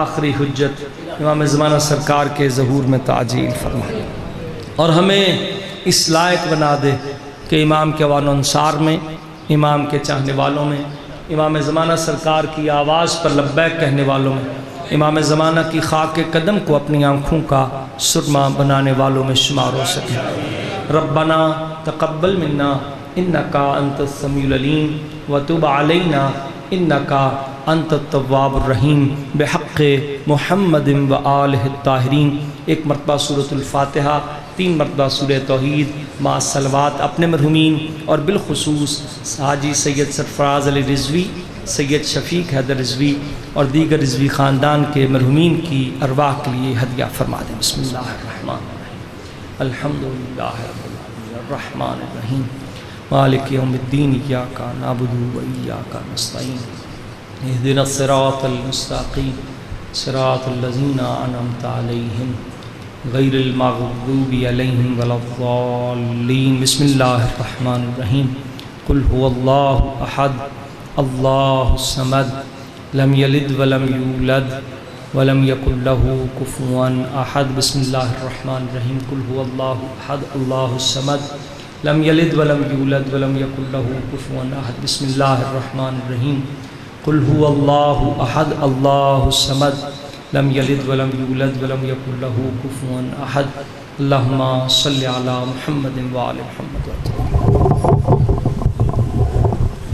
آخری حجت امام زمانہ سرکار کے ظہور میں تعجیل فرما، اور ہمیں اس لائق بنا دے کہ امام کے وان و انصار میں، امام کے چاہنے والوں میں، امام زمانہ سرکار کی آواز پر لبیک کہنے والوں میں، امام زمانہ کی خاک قدم کو اپنی آنکھوں کا سرما بنانے والوں میں شمار ہو سکے۔ ربنا تقبل منا انکا انت السمیع العلیم وتب علینا انکا انت التواب الرحیم بحق محمد و آلہ الطاہرین۔ ایک مرتبہ سورۃ الفاتحہ، 3 مرتبہ سورہ توحید مع الصلوات اپنے مرحومین اور بالخصوص حاجی سید سرفراز علی رضوی، سید شفیق حیدر رضوی اور دیگر رضوی خاندان کے مرحومین کی ارواح کے لیے ہدیہ فرما دیں۔ بسم اللہ الرحمن الرحیم، الحمدللہ رب العالمین الرحمن الرحیم مالک یوم الدین، ایاک نعبد و ایاک نستعین، اہدنا الصراط المستقیم صراط الذین انعمت علیہم غیر المغضوب علیہم ولا الضالین۔ بسم اللہ الرحمن الرحیم، قل هو اللہ احد اللہ الصمد لم یلد ولم یولد ولم یکن له کفوا احد۔ بسم اللہ الرحمن الرحیم، قل هو اللہ احد اللہ الصمد لم یلد ولم یولد ولم یکن له کفوا احد۔ بسم اللہ الرحمن الرحیم، قل هو اللہ احد اللہ الصمد لم یلد ولم یولد ولم یکن له کفوا احد۔ اللہم صلی علی محمد و آل محمد۔